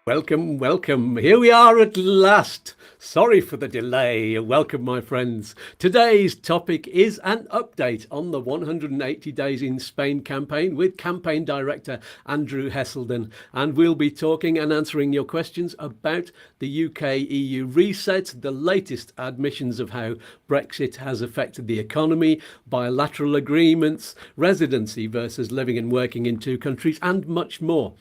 Welcome, welcome. Here we are at last. Sorry for the delay. Welcome, my friends. Today's topic is an update on the 180 Days in Spain campaign with campaign director Andrew Hesselden. And we'll be talking and answering your questions about the UK-EU reset, the latest admissions of how Brexit has affected the economy, bilateral agreements, residency versus living and working in two countries, and much more.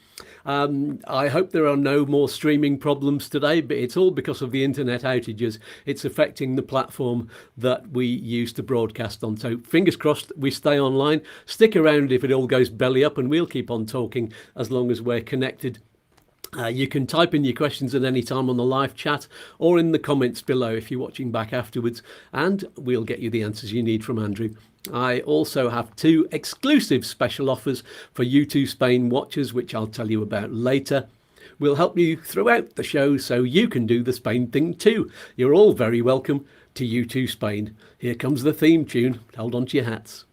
I hope there are no more streaming problems today, but it's all because of the internet outages. It's affecting the platform that we use to broadcast on. So fingers crossed we stay online. Stick around if it all goes belly up, and we'll keep on talking as long as we're connected. You can type in your questions at any time on the live chat or in the comments below if you're watching back afterwards, and we'll get you the answers you need from Andrew. I also have two exclusive special offers for YouTooSpain watchers, which I'll tell you about later. We'll help you throughout the show so you can do the Spain thing too. You're all very welcome to YouTooSpain. Here comes the theme tune. Hold on to your hats.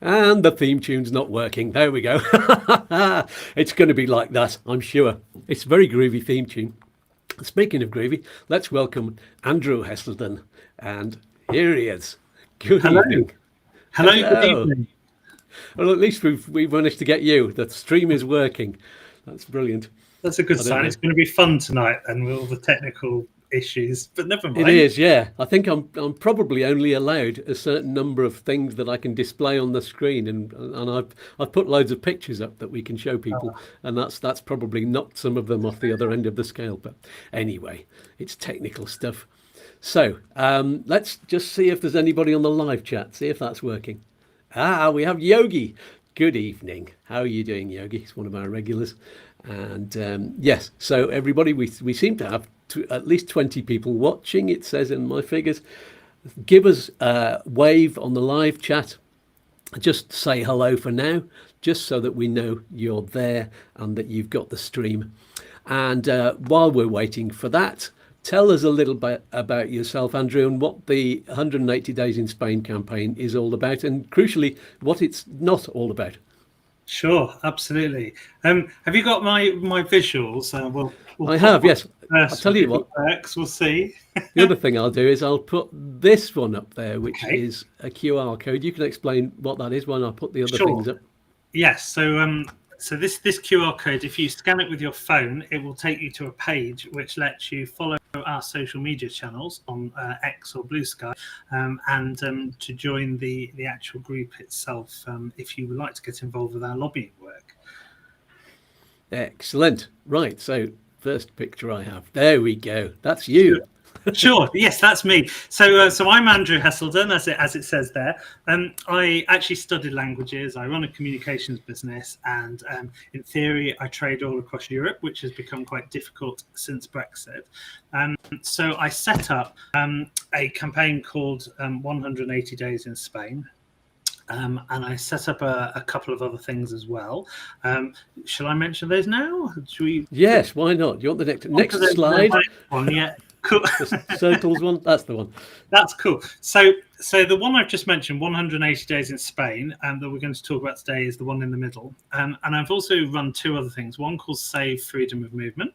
And the theme tune's not working. There we go. It's going to be like that, I'm sure. It's a very groovy theme tune. Speaking of groovy, let's welcome Andrew Hesselden. And here he is. Good evening. Hello, good evening. Well, at least we've managed to get you. The stream is working. That's brilliant. That's a good sign. It's going to be fun tonight and with all the technical issues, but never mind. It is, yeah. I think I'm probably only allowed a certain number of things that I can display on the screen, and I've put loads of pictures up that we can show people, and that's probably knocked some of them off the other end of the scale. But anyway, it's technical stuff. So let's just see if there's anybody on the live chat. See if that's working. We have Yogi. Good evening. How are you doing, Yogi? He's one of our regulars. And yes, so everybody, we seem to have at least 20 people watching, it says in my figures. Give us a wave on the live chat. Just say hello for now, just so that we know you're there and that you've got the stream. And while we're waiting for that, tell us a little bit about yourself, Andrew, and what the 180 Days in Spain campaign is all about, and crucially, what it's not all about. Sure, absolutely. Have you got my visuals? I have, yes. I'll tell you what. We'll see. The other thing I'll do is I'll put this one up there, which is a QR code. You can explain what that is when I put the other things up. Yes. So this QR code, if you scan it with your phone, it will take you to a page which lets you follow our social media channels on X or Blue Sky, and to join the actual group itself if you would like to get involved with our lobbying work. Excellent. Right. So first picture I have. There we go. That's you. Sure. Yes, that's me. So I'm Andrew Hesselden, as it says there. I actually studied languages. I run a communications business, and in theory, I trade all across Europe, which has become quite difficult since Brexit. So I set up a campaign called 180 Days in Spain. And I set up a couple of other things as well. Shall I mention those now? Yes, why not? Do you want the next slide? One, yeah. Cool. The circles one, that's the one. That's cool. So the one I've just mentioned, 180 Days in Spain, that we're going to talk about today, is the one in the middle. And I've also run two other things. One called Save Freedom of Movement,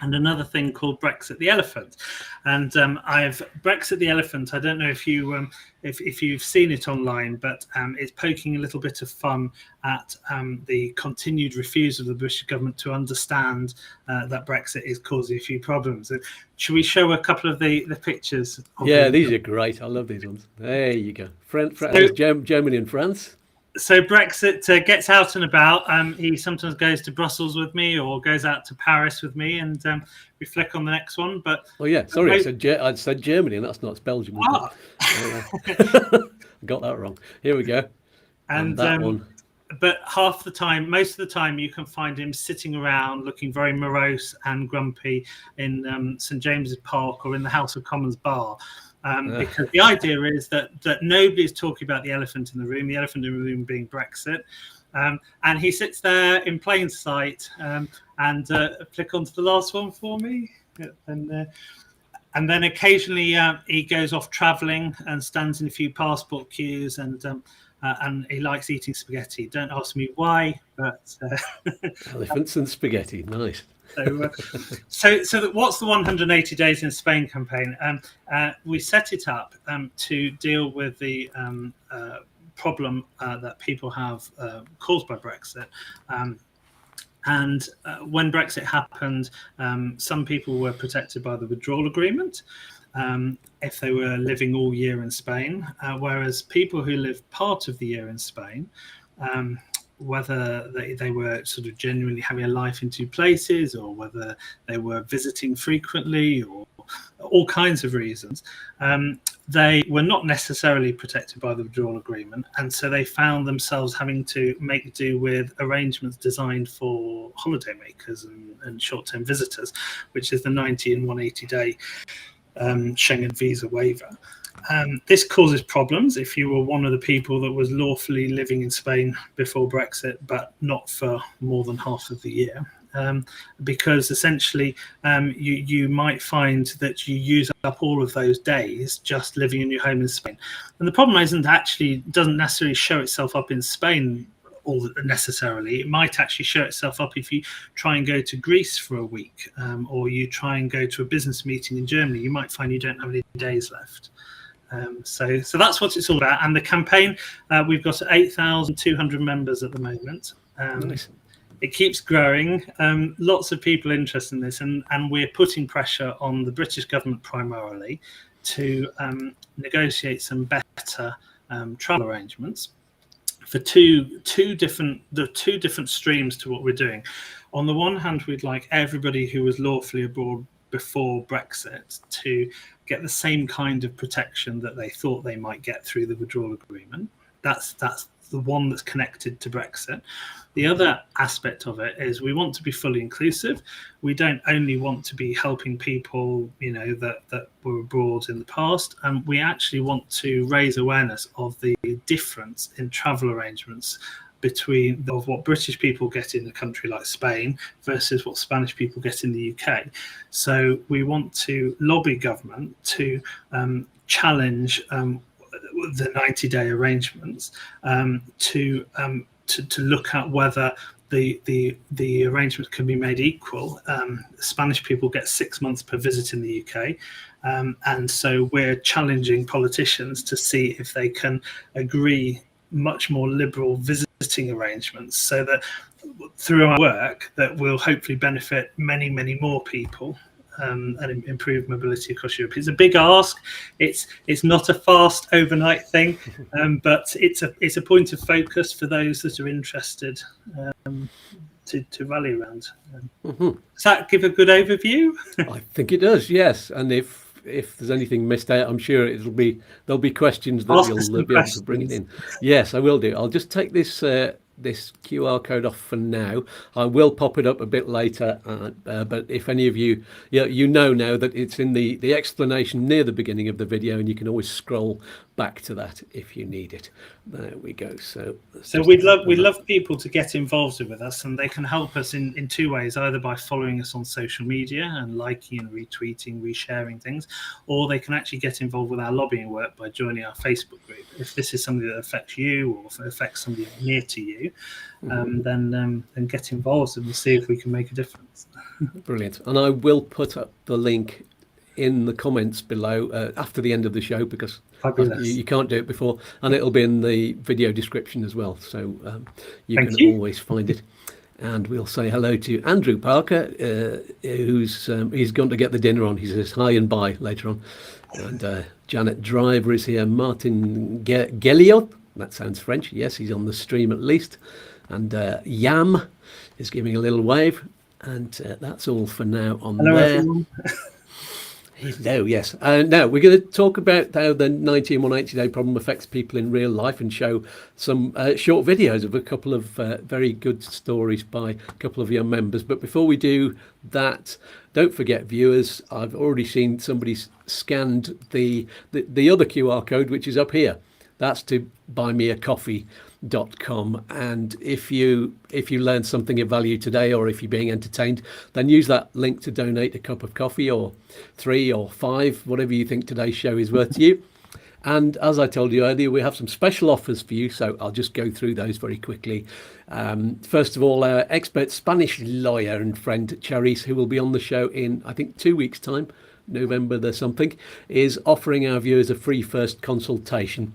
and another thing called Brexit the Elephant. And I've Brexit the Elephant. I don't know if you've seen it online, but it's poking a little bit of fun at the continued refusal of the British government to understand that Brexit is causing a few problems. Should we show a couple of the pictures? Yeah, these are great. I love these ones. There you go. Germany and France. So Brexit gets out and about. He sometimes goes to Brussels with me or goes out to Paris with me, and we flick on the next one. But yeah, sorry, I said Germany, and that's not Belgium. I got that wrong. Here we go. And that one. But half the time, most of the time, you can find him sitting around looking very morose and grumpy in St James's Park or in the House of Commons bar. Because the idea is that nobody is talking about the elephant in the room being Brexit. And he sits there in plain sight. And flick onto the last one for me. And And then occasionally he goes off travelling and stands in a few passport queues, and he likes eating spaghetti. Don't ask me why, but Elephants and spaghetti, nice. So what's the 180 Days in Spain campaign? We set it up to deal with the problem that people have caused by Brexit. And when Brexit happened, some people were protected by the withdrawal agreement if they were living all year in Spain, whereas people who live part of the year in Spain, whether they were sort of genuinely having a life in two places, or whether they were visiting frequently, or all kinds of reasons, they were not necessarily protected by the withdrawal agreement, and so they found themselves having to make do with arrangements designed for holidaymakers and short-term visitors, which is the 90 and 180-day Schengen visa waiver. This causes problems if you were one of the people that was lawfully living in Spain before Brexit, but not for more than half of the year. Because essentially you might find that you use up all of those days just living in your home in Spain. And the problem doesn't necessarily show itself up in Spain all necessarily. It might actually show itself up if you try and go to Greece for a week, or you try and go to a business meeting in Germany. You might find you don't have any days left. So that's what it's all about. And the campaign, we've got 8,200 members at the moment. Nice. It keeps growing. Lots of people interested in this, and we're putting pressure on the British government primarily to negotiate some better travel arrangements for two different streams to what we're doing. On the one hand, we'd like everybody who was lawfully abroad before Brexit to get the same kind of protection that they thought they might get through the withdrawal agreement. That's the one that's connected to Brexit. The other aspect of it is we want to be fully inclusive. We don't only want to be helping people, that were abroad in the past. We actually want to raise awareness of the difference in travel arrangements between what British people get in a country like Spain versus what Spanish people get in the UK. So we want to lobby government to challenge the 90-day arrangements to look at whether the arrangements can be made equal. Spanish people get 6 months per visit in the UK, and so we're challenging politicians to see if they can agree much more liberal visiting arrangements, so that through our work that will hopefully benefit many, many more people. And improve mobility across Europe. It's a big ask. It's not a fast overnight thing, but it's a point of focus for those that are interested to rally around. Does that give a good overview? I think it does, yes. And if there's anything missed out, I'm sure there'll be questions that you'll be able to bring it in. Yes, I will do. I'll just take this QR code off for now. I will pop it up a bit later, but if any of you know now that it's in the explanation near the beginning of the video, and you can always scroll back to that if you need it. There we go. So we'd love people to get involved with us, and they can help us in two ways: either by following us on social media and liking and retweeting, resharing things, or they can actually get involved with our lobbying work by joining our Facebook group. If this is something that affects you, or if it affects somebody near to you, then get involved, and we'll see if we can make a difference. Brilliant. And I will put up the link in the comments below after the end of the show, because you can't do it before, and it'll be in the video description as well, so you can always find it. And we'll say hello to Andrew Parker, who's he's going to get the dinner on. He says hi and bye later on. And Janet Driver is here. Martin Gelliot, that sounds French. Yes, he's on the stream at least. And Yam is giving a little wave. And that's all for now on hello, there. Everyone. Hello, yes. Now we're going to talk about how the 90 and 180-day problem affects people in real life, and show some short videos of a couple of very good stories by a couple of your members. But before we do that, don't forget, viewers, I've already seen somebody scanned the other QR code, which is up here. That's to buymeacoffee.com. And if you learned something of value today, or if you're being entertained, then use that link to donate a cup of coffee, or 3 or 5, whatever you think today's show is worth to you. And as I told you earlier, we have some special offers for you, so I'll just go through those very quickly. First of all, our expert Spanish lawyer and friend Charisse, who will be on the show in, I think, 2 weeks' time, November the something, is offering our viewers a free first consultation.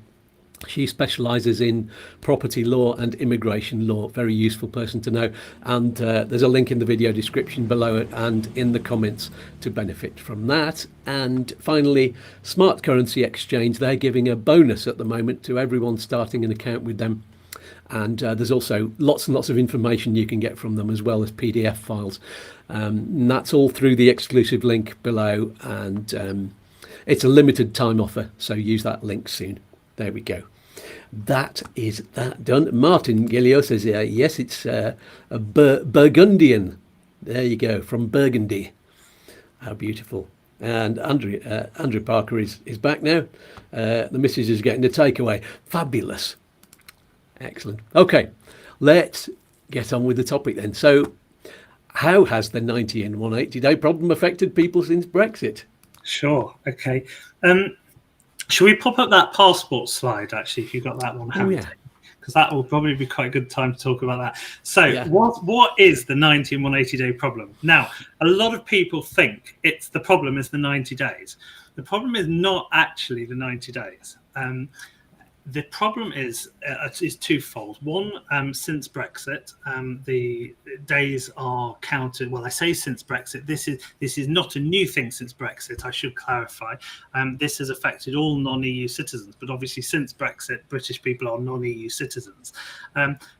She specialises in property law and immigration law. Very useful person to know. And there's a link in the video description below it and in the comments to benefit from that. And finally, Smart Currency Exchange. They're giving a bonus at the moment to everyone starting an account with them. And there's also lots and lots of information you can get from them, as well as PDF files. And that's all through the exclusive link below. And it's a limited time offer, so use that link soon. There we go. That is that done. Martin Gillio says, yes, it's a Burgundian. There you go, from Burgundy. How beautiful. And Andrew Parker is back now. The missus is getting the takeaway. Fabulous. Excellent. Okay, let's get on with the topic then. So, how has the 90 and 180 day problem affected people since Brexit? Sure. Okay. Should we pop up that passport slide, actually, if you've got that one handy? Because that will probably be quite a good time to talk about that. So what is the 90 and 180 day problem? Now, a lot of people think the problem is the 90 days. The problem is not actually the 90 days. The problem is twofold. One, since Brexit, the days are counted. Well, I say since Brexit. This is not a new thing since Brexit. I should clarify. This has affected all non-EU citizens, but obviously since Brexit, British people are non-EU citizens.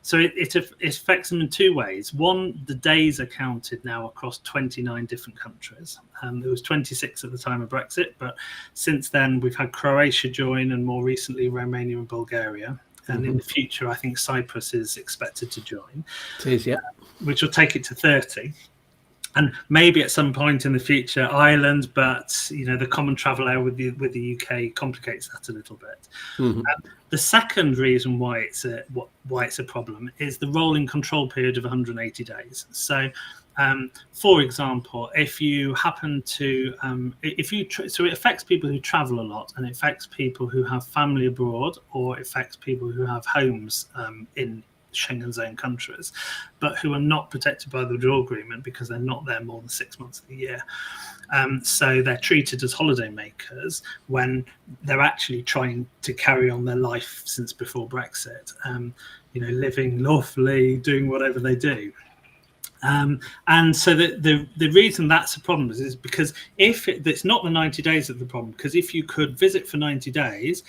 So it affects them in 2 ways. One, the days are counted now across 29 different countries. There was 26 at the time of Brexit, but since then we've had Croatia join, and more recently Romania and Bulgaria. And in the future, I think Cyprus is expected to join. It is, yeah. Which will take it to 30. And maybe at some point in the future, Ireland, but the common travel area with the UK complicates that a little bit. The second reason why it's a problem is the rolling control period of 180 days. So, for example, if you happen to, so it affects people who travel a lot, and it affects people who have family abroad, or it affects people who have homes in Schengen zone countries, but who are not protected by the withdrawal agreement because they're not there more than 6 months of the year. So they're treated as holiday makers when they're actually trying to carry on their life since before Brexit, living lawfully, doing whatever they do. And so the reason that's a problem is because it's not the 90 days of the problem, because if you could visit for 90 days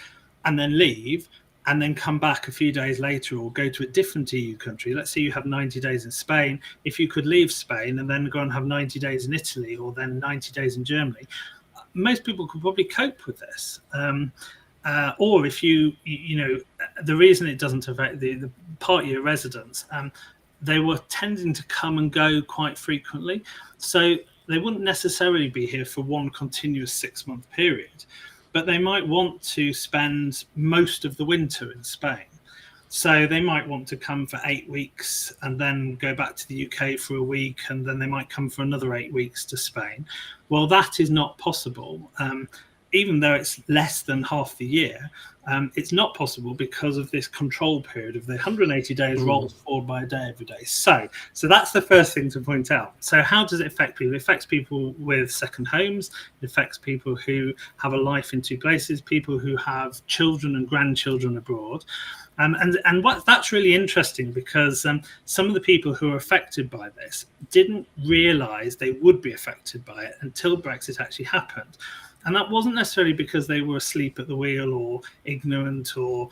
and then leave and then come back a few days later, or go to a different EU country, let's say you have 90 days in Spain, if you could leave Spain and then go and have 90 days in Italy, or then 90 days in Germany, most people could probably cope with this. Or if the reason it doesn't affect the part-year residents, they were tending to come and go quite frequently. So they wouldn't necessarily be here for one continuous 6-month period, but they might want to spend most of the winter in Spain. So they might want to come for 8 weeks and then go back to the UK for a week, and then they might come for another 8 weeks to Spain. Well, that is not possible. Even though it's less than half the year, it's not possible because of this control period of the 180 days rolled forward by a day every day. So that's the first thing to point out. So how does it affect people? It affects people with second homes. It affects people who have a life in 2 places, people who have children and grandchildren abroad. And that's really interesting, because some of the people who are affected by this didn't realise they would be affected by it until Brexit actually happened. And that wasn't necessarily because they were asleep at the wheel or ignorant, or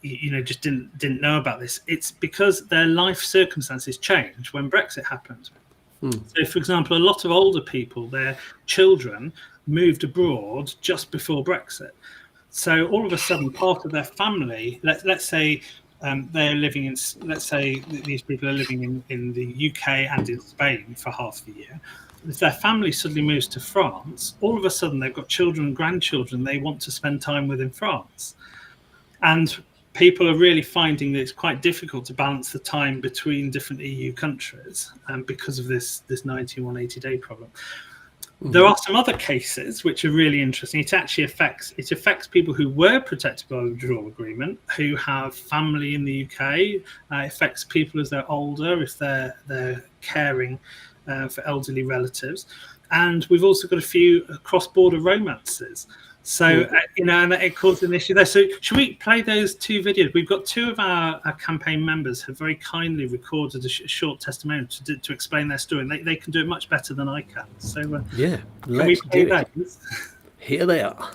just didn't know about this. It's because their life circumstances changed when Brexit happened. So, for example, a lot of older people, their children moved abroad just before Brexit. So all of a sudden, part of their family, let's say they're living in, let's say these people are living in the UK and in Spain for half the year. If their family suddenly moves to France, all of a sudden they've got children and grandchildren they want to spend time with in France. And people are really finding that it's quite difficult to balance the time between different EU countries because of this 90 180-day problem. There are some other cases which are really interesting. It actually affects people who were protected by the withdrawal agreement, who have family in the UK. It affects people as they're older, if they're caring for elderly relatives. And we've also got a few cross-border romances. So, and it caused an issue there. So should we play those two videos? We've got two of our campaign members who very kindly recorded a short testimonial to explain their story. And they can do it much better than I can. So yeah, let's do it. Here they are.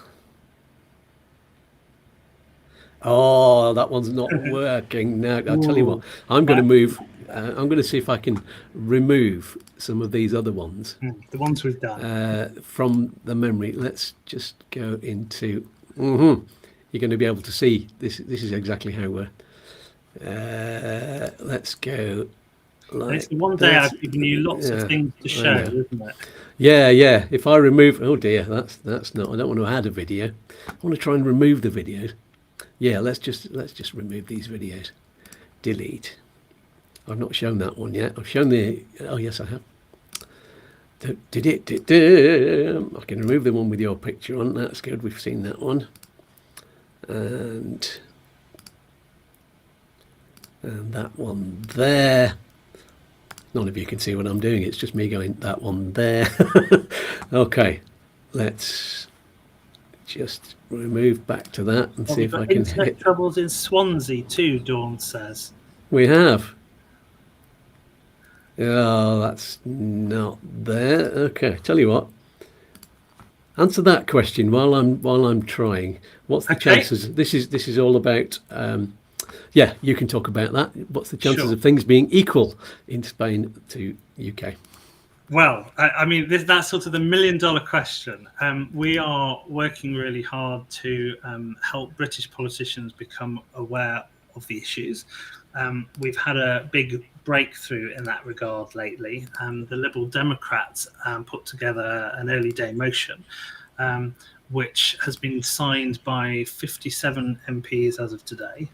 Oh, that one's not working. Now, I'll tell you what, I'm going to move. I'm going to see if I can remove some of these other ones. The ones we've done. From the memory. Let's just go into... You're going to be able to see. This is exactly how we're... let's go... Like it's the one day I've given you lots of things to show, isn't it? Yeah. If I remove... Oh, dear, that's not... I don't want to add a video. I want to try and remove the videos. Yeah, let's just remove these videos. Delete. I've not shown that one yet. I've shown the... Oh, yes, I have. I can remove the one with your picture on. That's good. We've seen that one. And that one there. None of you can see what I'm doing. It's just me going, that one there. Okay, let's just remove back to that and see if I can hit. Troubles in Swansea too, Dawn says. We have. Oh, that's not there. Okay, tell you what. Answer that question while I'm trying. What's the chances? This is all about. Yeah, you can talk about that. What's the chances of things being equal in Spain to UK? Well, I mean, that's sort of the $1 million question. We are working really hard to help British politicians become aware of the issues. We've had a big breakthrough in that regard lately. The Liberal Democrats put together an early day motion, which has been signed by 57 MPs as of today,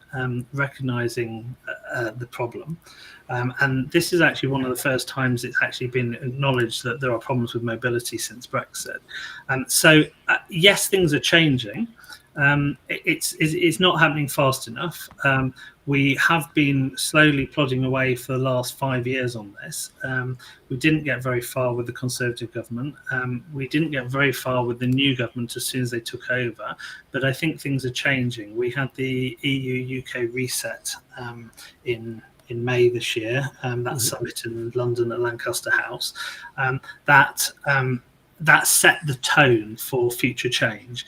recognising the problem. And this is actually one of the first times it's actually been acknowledged that there are problems with mobility since Brexit. So yes, things are changing. It's not happening fast enough. We have been slowly plodding away for the last 5 years on this. We didn't get very far with the Conservative government. We didn't get very far with the new government as soon as they took over. But I think things are changing. We had the EU-UK reset in May this year, that summit in London at Lancaster House. That set the tone for future change.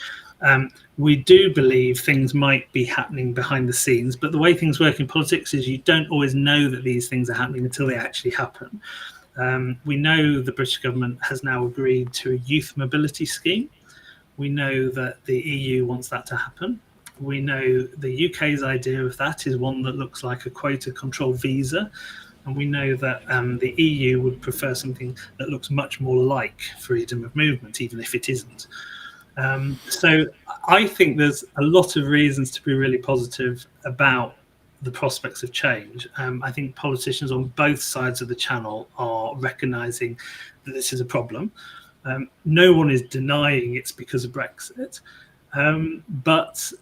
We do believe things might be happening behind the scenes, but the way things work in politics is you don't always know that these things are happening until they actually happen. We know the British government has now agreed to a youth mobility scheme. We know that the EU wants that to happen. We know the UK's idea of that is one that looks like a quota control visa. And we know that the EU would prefer something that looks much more like freedom of movement, even if it isn't. So I think there's a lot of reasons to be really positive about the prospects of change. I think politicians on both sides of the channel are recognising that this is a problem. No one is denying it's because of Brexit, but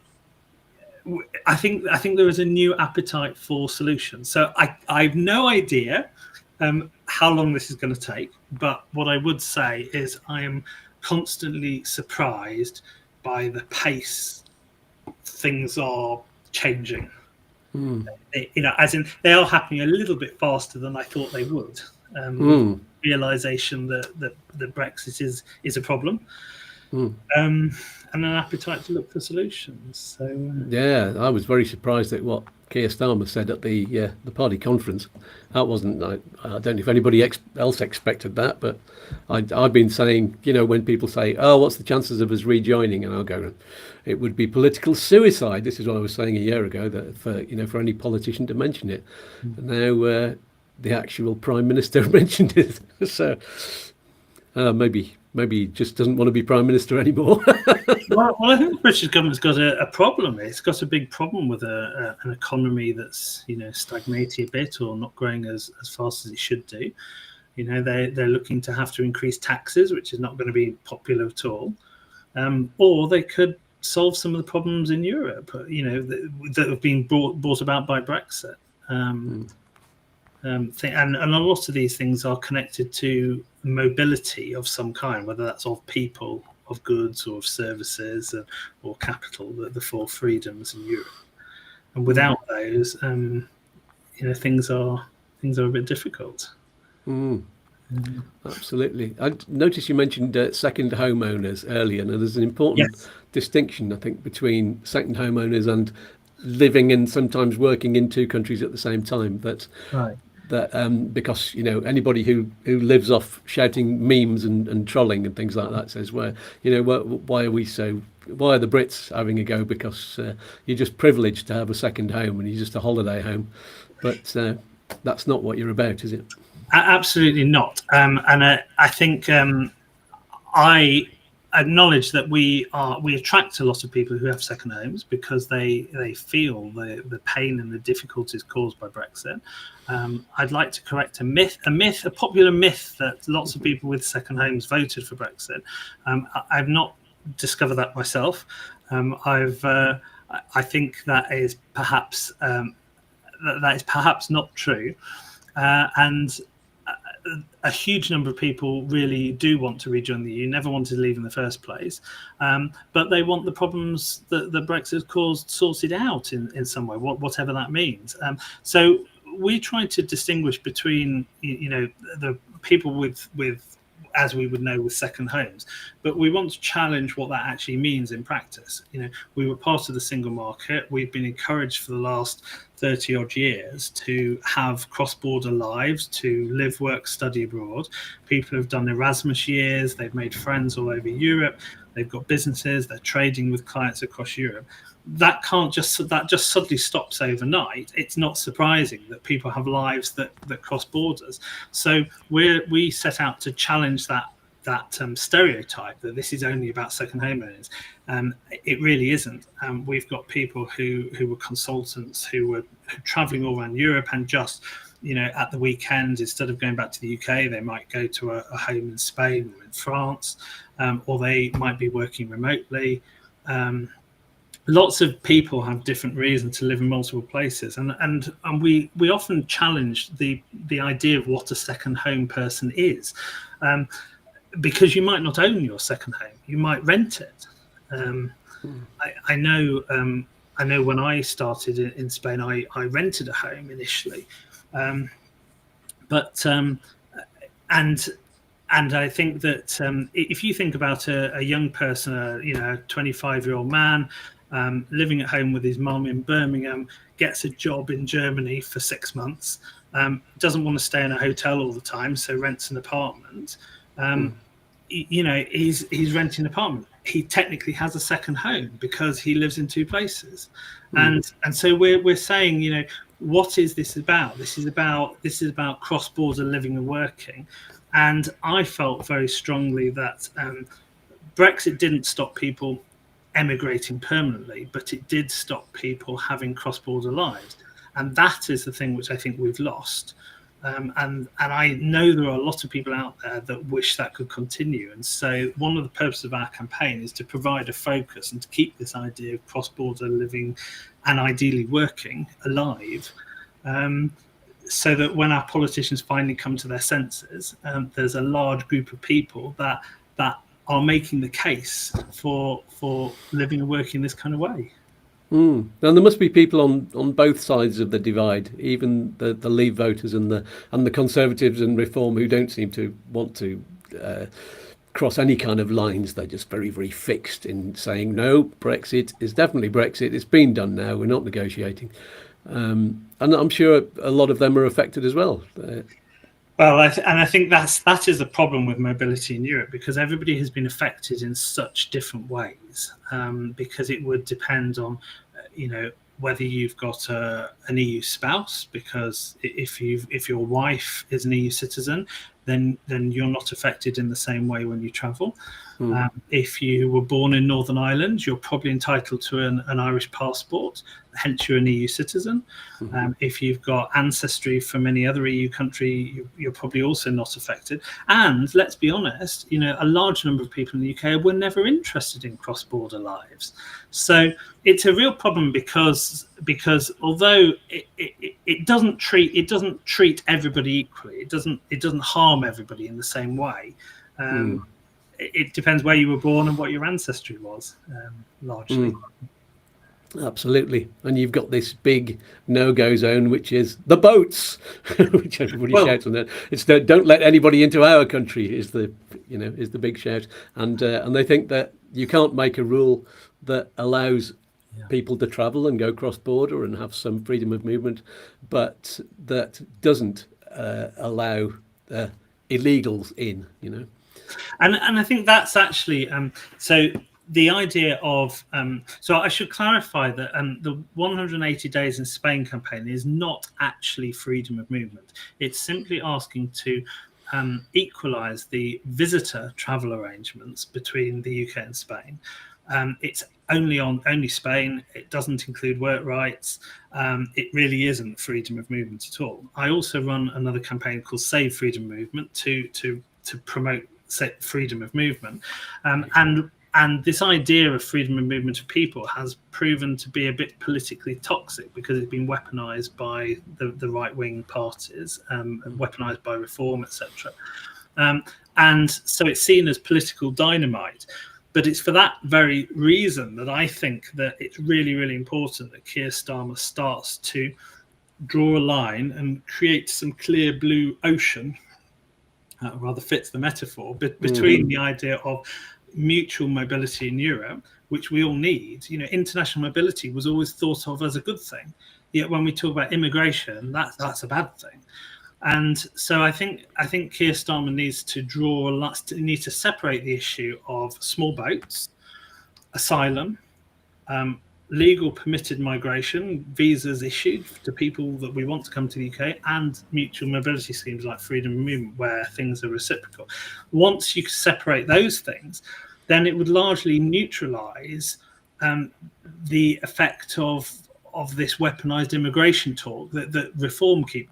I think there is a new appetite for solutions. So I've no idea how long this is going to take, but what I would say is I am constantly surprised by the pace things are changing. As in they are happening a little bit faster than I thought they would. Realization that Brexit is a problem, and an appetite to look for solutions. So yeah, I was very surprised at what Keir Starmer said at the party conference. That wasn't. I don't know if anybody else expected that, but I've been saying, when people say, "Oh, what's the chances of us rejoining?" and I'll go, "It would be political suicide." This is what I was saying a year ago, that for any politician to mention it. And now the actual Prime Minister mentioned it. So maybe maybe he just doesn't want to be Prime Minister anymore. Well, I think the British government's got a problem. It's got a big problem with an economy that's, stagnating a bit or not growing as fast as it should do. They're looking to have to increase taxes, which is not going to be popular at all. Or they could solve some of the problems in Europe, that have been brought about by Brexit. And a lot of these things are connected to mobility of some kind, whether that's of people, of goods, or of services, or capital, the four freedoms in Europe. And without those, things are a bit difficult. Absolutely. I noticed you mentioned second homeowners earlier, and there's an important distinction, I think, between second homeowners and living and sometimes working in two countries at the same time. That's right. Because anybody who lives off shouting memes and trolling and things like that says, why are the Brits having a go? Because you're just privileged to have a second home and you're just a holiday home, but that's not what you're about, is it? Absolutely not. And I think I acknowledge that we attract a lot of people who have second homes because they feel the pain and the difficulties caused by Brexit. I'd like to correct a popular myth that lots of people with second homes voted for Brexit. I've not discovered that myself. I think that is perhaps not true, and a huge number of people really do want to rejoin the EU, never wanted to leave in the first place, but they want the problems that Brexit caused sorted out in some way, whatever that means. So we're trying to distinguish between the people with as we would know with second homes, but we want to challenge what that actually means in practice. We were part of the single market. We've been encouraged for the last 30 odd years to have cross-border lives, to live, work, study abroad. People have done Erasmus years, they've made friends all over Europe, they've got businesses, they're trading with clients across Europe. That just suddenly stops overnight. It's not surprising that people have lives that cross borders. So we set out to challenge that stereotype that this is only about second homeowners. It really isn't. We've got people who were consultants who were traveling all around Europe, and just at the weekend, instead of going back to the UK, they might go to a home in Spain or in France, or they might be working remotely. Lots of people have different reasons to live in multiple places, and we often challenge the idea of what a second home person is, because you might not own your second home, you might rent it. I know when I started in Spain, I rented a home initially, and I think that if you think about a young person, a 25-year-old man, living at home with his mum in Birmingham, gets a job in Germany for 6 months, doesn't want to stay in a hotel all the time, so rents an apartment. He's renting an apartment. He technically has a second home because he lives in two places. And so we're saying, what is this about? This is about cross-border living and working. And I felt very strongly that Brexit didn't stop people emigrating permanently, but it did stop people having cross-border lives, and that is the thing which I think we've lost. And I know there are a lot of people out there that wish that could continue, and so one of the purposes of our campaign is to provide a focus and to keep this idea of cross-border living and ideally working alive, so that when our politicians finally come to their senses, there's a large group of people that are making the case for living and working this kind of way. And there must be people on both sides of the divide, even the Leave voters and the Conservatives and Reform, who don't seem to want to cross any kind of lines. They're just very, very fixed in saying, no, Brexit is definitely Brexit. It's been done now. We're not negotiating. And I'm sure a lot of them are affected as well. Well, I think that is the problem with mobility in Europe, because everybody has been affected in such different ways, because it would depend on, whether you've got an EU spouse, because if your wife is an EU citizen, then you're not affected in the same way when you travel. If you were born in Northern Ireland, you're probably entitled to an Irish passport, hence you're an EU citizen. If you've got ancestry from any other EU country, you're probably also not affected. And let's be honest, a large number of people in the UK were never interested in cross-border lives. So it's a real problem because although it doesn't treat everybody equally, it doesn't harm everybody in the same way. It depends where you were born and what your ancestry was, largely. Absolutely. And you've got this big no-go zone, which is the boats, which everybody shouts on that. It's don't let anybody into our country is the big shout. And they think that you can't make a rule that allows people to travel and go cross-border and have some freedom of movement, but that doesn't allow illegals in, And I think that's actually so the idea of so I should clarify that the 180 days in Spain campaign is not actually freedom of movement. It's simply asking to equalize the visitor travel arrangements between the UK and Spain. It's only Spain. It doesn't include work rights. It really isn't freedom of movement at all. I also run another campaign called Save Freedom of Movement to promote freedom of movement, and this idea of freedom of movement of people has proven to be a bit politically toxic because it's been weaponized by the right-wing parties, and weaponized by Reform, etc. And so it's seen as political dynamite. But it's for that very reason that I think that it's really, really important that Keir Starmer starts to draw a line and create some clear blue ocean, rather fits the metaphor, but between the idea of mutual mobility in Europe, which we all need. International mobility was always thought of as a good thing. Yet when we talk about immigration, that's a bad thing. And so I think Keir Starmer needs to separate the issue of small boats, asylum, legal permitted migration, visas issued to people that we want to come to the UK, and mutual mobility schemes like freedom of movement where things are reciprocal. Once you separate those things, then it would largely neutralise the effect of this weaponised immigration talk that Reform keep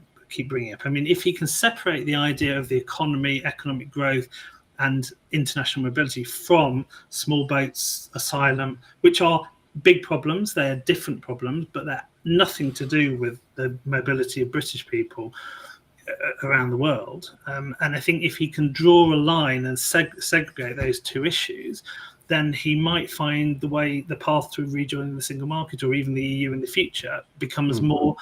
bringing up. I mean, if he can separate the idea of the economy, economic growth, and international mobility from small boats, asylum, which are big problems, they're different problems, but they're nothing to do with the mobility of British people around the world. And I think if he can draw a line and segregate those two issues, then he might find the path to rejoining the single market or even the EU in the future becomes more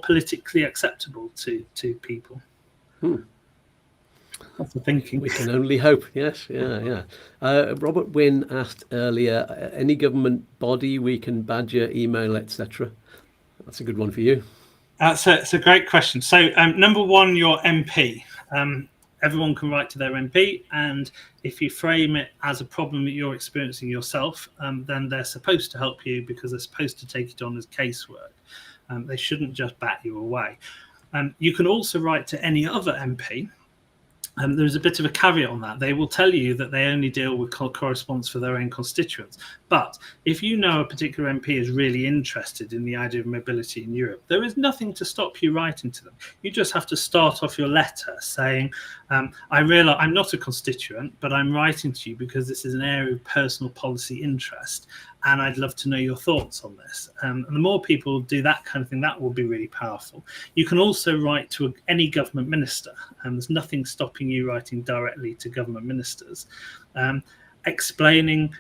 politically acceptable to people. That's the thinking. We can only hope. Yes, yeah. Robert Wynne asked earlier, any government body we can badger, email, etc. That's a good one for you. So it's a great question. So number one, your MP. Everyone can write to their MP, and if you frame it as a problem that you're experiencing yourself, then they're supposed to help you because they're supposed to take it on as casework. They shouldn't just bat you away. You can also write to any other MP. There's a bit of a caveat on that. They will tell you that they only deal with correspondence for their own constituents. But if you know a particular MP is really interested in the idea of mobility in Europe, there is nothing to stop you writing to them. You just have to start off your letter saying, I realise I'm not a constituent, but I'm writing to you because this is an area of personal policy interest, and I'd love to know your thoughts on this. And the more people do that kind of thing, that will be really powerful. You can also write to any government minister, and there's nothing stopping you writing directly to government ministers, explaining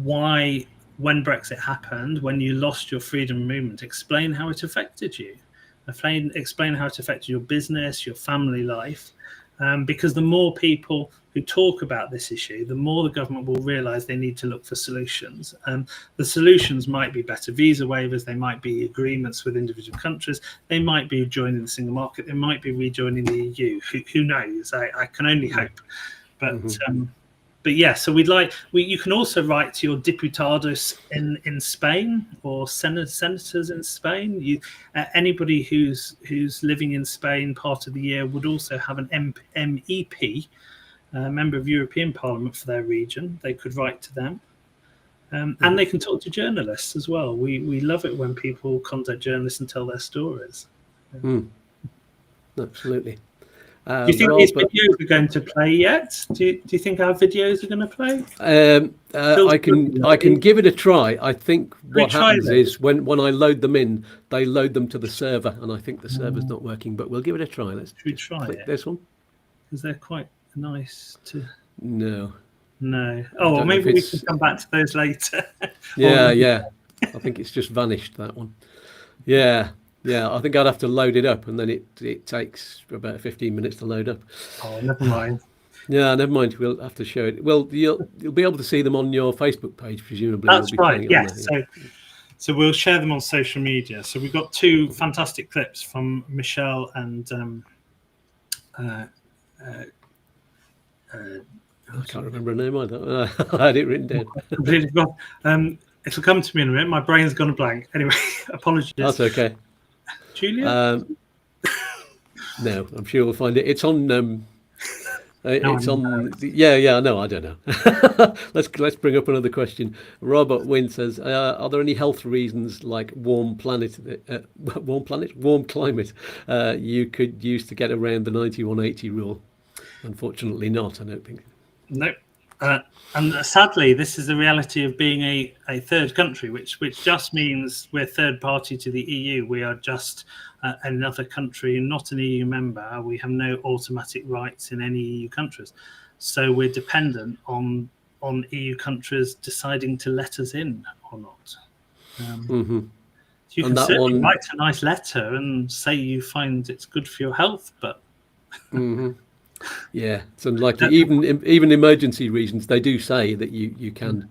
why, when Brexit happened, when you lost your freedom of movement, explain how it affected you. Explain how it affected your business, your family life. Because the more people who talk about this issue, the more the government will realise they need to look for solutions. The solutions might be better visa waivers, they might be agreements with individual countries, they might be joining the single market, they might be rejoining the EU. Who knows? I can only hope. But yeah, so you can also write to your diputados in Spain or senators in Spain. Anybody who's living in Spain part of the year would also have an MEP, member of European Parliament for their region. They could write to them. And they can talk to journalists as well. We love it when people contact journalists and tell their stories. Absolutely. Do you think these videos are going to play yet? Do you think our videos are going to play? I can give it a try. I think what happens is when I load them in, they load them to the server, and I think the server's not working. But we'll give it a try. Let's click this one, because they're quite nice to. No. Oh, well, maybe we can come back to those later. Yeah. I think it's just vanished, that one. Yeah. I think I'd have to load it up, and then it takes about 15 minutes to load up. Oh, never mind. Yeah, never mind. We'll have to show it. Well, you'll be able to see them on your Facebook page, presumably. That's right. Yes. So we'll share them on social media. So we've got two fantastic clips from Michelle and I can't remember her name either. I had it written down. Completely forgot. It'll come to me in a minute. My brain's gone blank. Anyway, apologies. That's okay. Julia? No, I'm sure we'll find it. It's on. It's on. Yeah. No, I don't know. Let's bring up another question. Robert Wynn says, "Are there any health reasons like warm climate you could use to get around the 9180 rule?" Unfortunately, not. I don't think. No. And sadly, this is the reality of being a third country, which just means we're third party to the EU. We are just another country, not an EU member. We have no automatic rights in any EU countries. So we're dependent on EU countries deciding to let us in or not. You can certainly write a nice letter and say you find it's good for your health, but... Yeah, it's unlikely. Even emergency reasons, they do say that you can,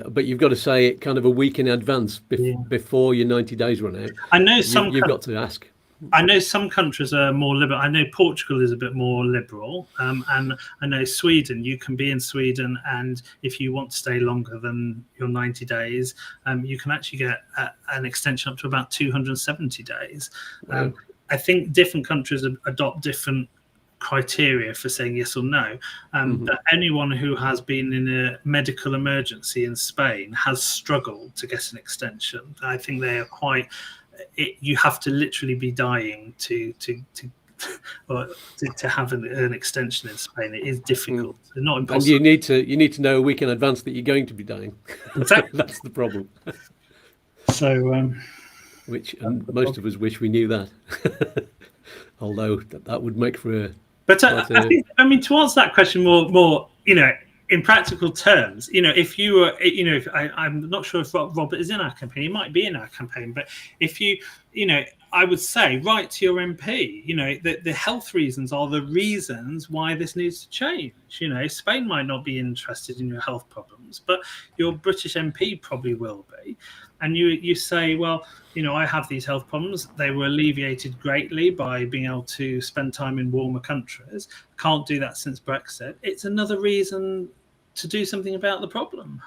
but you've got to say it kind of a week in advance before your 90 days run out. I know you've got to ask. I know some countries are more liberal. I know Portugal is a bit more liberal, and I know Sweden. You can be in Sweden, and if you want to stay longer than your 90 days, you can actually get an extension up to about 270 days. Wow. I think different countries adopt different criteria for saying yes or no, but anyone who has been in a medical emergency in Spain has struggled to get an extension. I think they are quite. You have to literally be dying to have an extension in Spain. It is difficult, not impossible. And you need to know a week in advance that you're going to be dying. Exactly. That's the problem. So, which most of us wish we knew that. Although that would make for a. But I mean, to answer that question more, in practical terms, if you were, if I'm not sure if Robert is in our campaign, he might be in our campaign, but if you, I would say write to your MP. The health reasons are the reasons why this needs to change. Spain might not be interested in your health problems, but your British MP probably will be. And you say, well, I have these health problems. They were alleviated greatly by being able to spend time in warmer countries. Can't do that since Brexit. It's another reason to do something about the problem.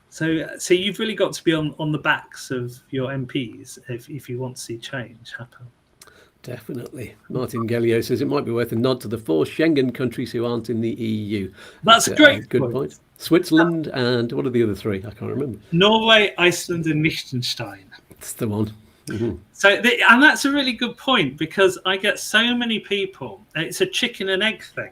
So you've really got to be on the backs of your MPs if you want to see change happen. Definitely. Martin Gellio says it might be worth a nod to the 4 Schengen countries who aren't in the EU. That's a great good point. Switzerland and what are the other 3? I can't remember. Norway, Iceland, and Liechtenstein. That's the one. So, and that's a really good point, because I get so many people. It's a chicken and egg thing.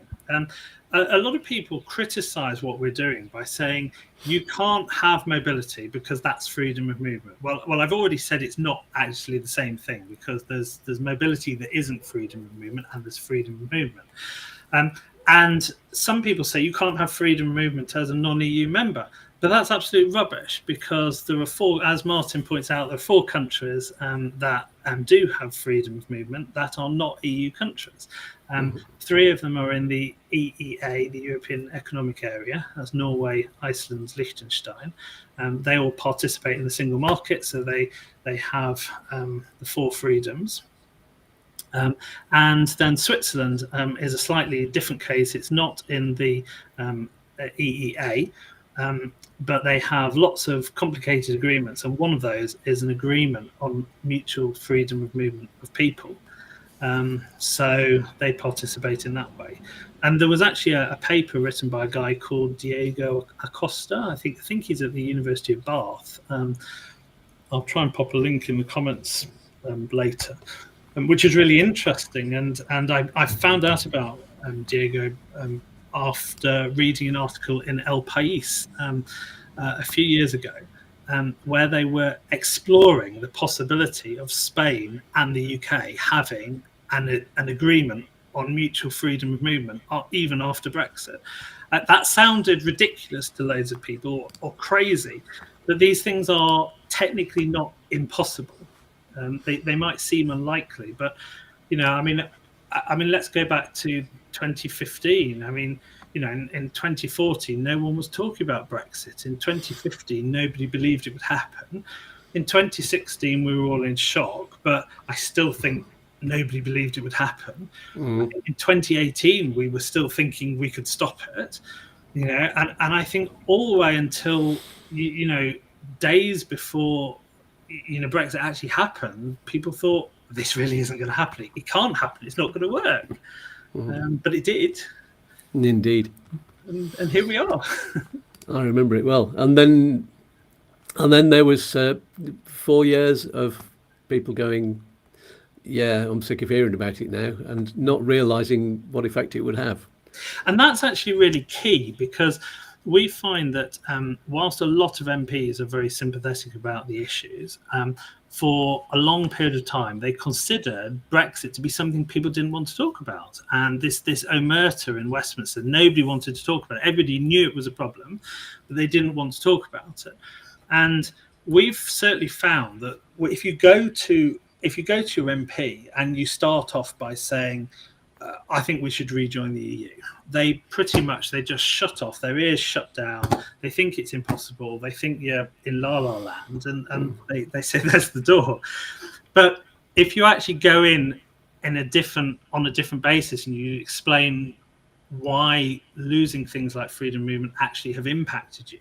A lot of people criticize what we're doing by saying you can't have mobility because that's freedom of movement. Well, I've already said it's not actually the same thing, because there's mobility that isn't freedom of movement, and there's freedom of movement. And some people say you can't have freedom of movement as a non-EU member. But that's absolute rubbish, because there are 4, as Martin points out, there are 4 countries that do have freedom of movement that are not EU countries. 3 of them are in the EEA, the European Economic Area. That's Norway, Iceland, Liechtenstein. They all participate in the single market, so they have the 4 freedoms. And then Switzerland is a slightly different case. It's not in the EEA, but they have lots of complicated agreements, and one of those is an agreement on mutual freedom of movement of people. So they participate in that way. And there was actually a paper written by a guy called Diego Acosta. I think he's at the University of Bath. I'll try and pop a link in the comments later, which is really interesting. And I found out about Diego after reading an article in El País a few years ago, where they were exploring the possibility of Spain and the UK having an agreement on mutual freedom of movement, even after Brexit. That sounded ridiculous to loads of people, or crazy, but these things are technically not impossible. They might seem unlikely, but I mean, let's go back to 2015. I mean, in 2014, no one was talking about Brexit. In 2015, nobody believed it would happen. In 2016, we were all in shock, but I still think nobody believed it would happen. In 2018, we were still thinking we could stop it, and I think all the way until, days before, Brexit actually happened, people thought this really isn't going to happen. It can't happen. It's not going to work. But it did. Indeed. And here we are. I remember it well. And then there was 4 years of people going, yeah, I'm sick of hearing about it now, and not realising what effect it would have. And that's actually really key, because we find that whilst a lot of MPs are very sympathetic about the issues, for a long period of time, they considered Brexit to be something people didn't want to talk about. And this omerta in Westminster, nobody wanted to talk about it. Everybody knew it was a problem, but they didn't want to talk about it. And we've certainly found that if you go to your MP and you start off by saying, I think we should rejoin the EU, they just shut off, their ears shut down. They think it's impossible. They think you're in la la land, and they say there's the door. But if you actually go on a different basis, and you explain why losing things like freedom of movement actually have impacted you,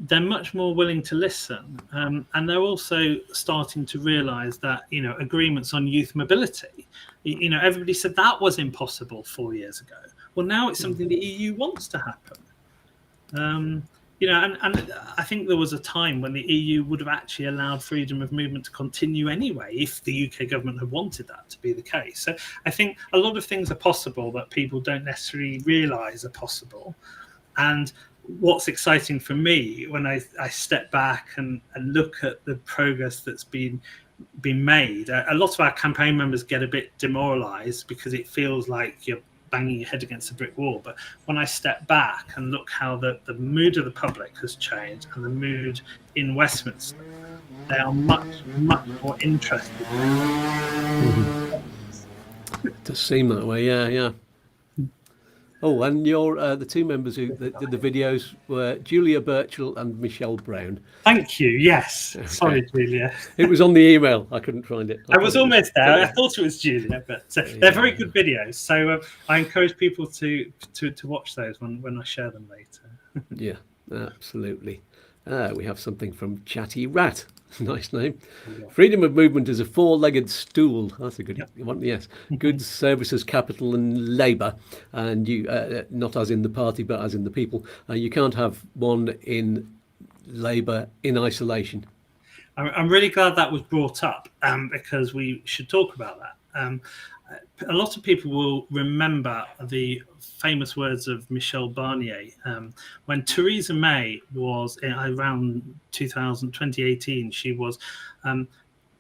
they're much more willing to listen. And they're also starting to realise that, agreements on youth mobility, everybody said that was impossible 4 years ago. Well, now it's something the EU wants to happen. And I think there was a time when the EU would have actually allowed freedom of movement to continue anyway, if the UK government had wanted that to be the case. So I think a lot of things are possible that people don't necessarily realise are possible. And what's exciting for me when I step back and look at the progress that's been made, a lot of our campaign members get a bit demoralised because it feels like you're banging your head against a brick wall. But when I step back and look how the mood of the public has changed, and the mood in Westminster, they are much, much more interested. It does seem that way, yeah. Oh, and the two members who did the videos were Julia Birchall and Michelle Brown. Thank you. Yes. Okay. Sorry, Julia. It was on the email. I couldn't find it. I was almost there. I thought it was Julia, but they're very good videos. So I encourage people to watch those when I share them later. Yeah, absolutely. We have something from Chatty Rat. Nice name. Yeah. Freedom of movement is a four-legged stool. That's a good one. Yes. Goods, services, capital, and labour. And you, not as in the party, but as in the people. You can't have one in labour in isolation. I'm really glad that was brought up, because we should talk about that. A lot of people will remember the famous words of Michel Barnier when Theresa May was around 2018. She was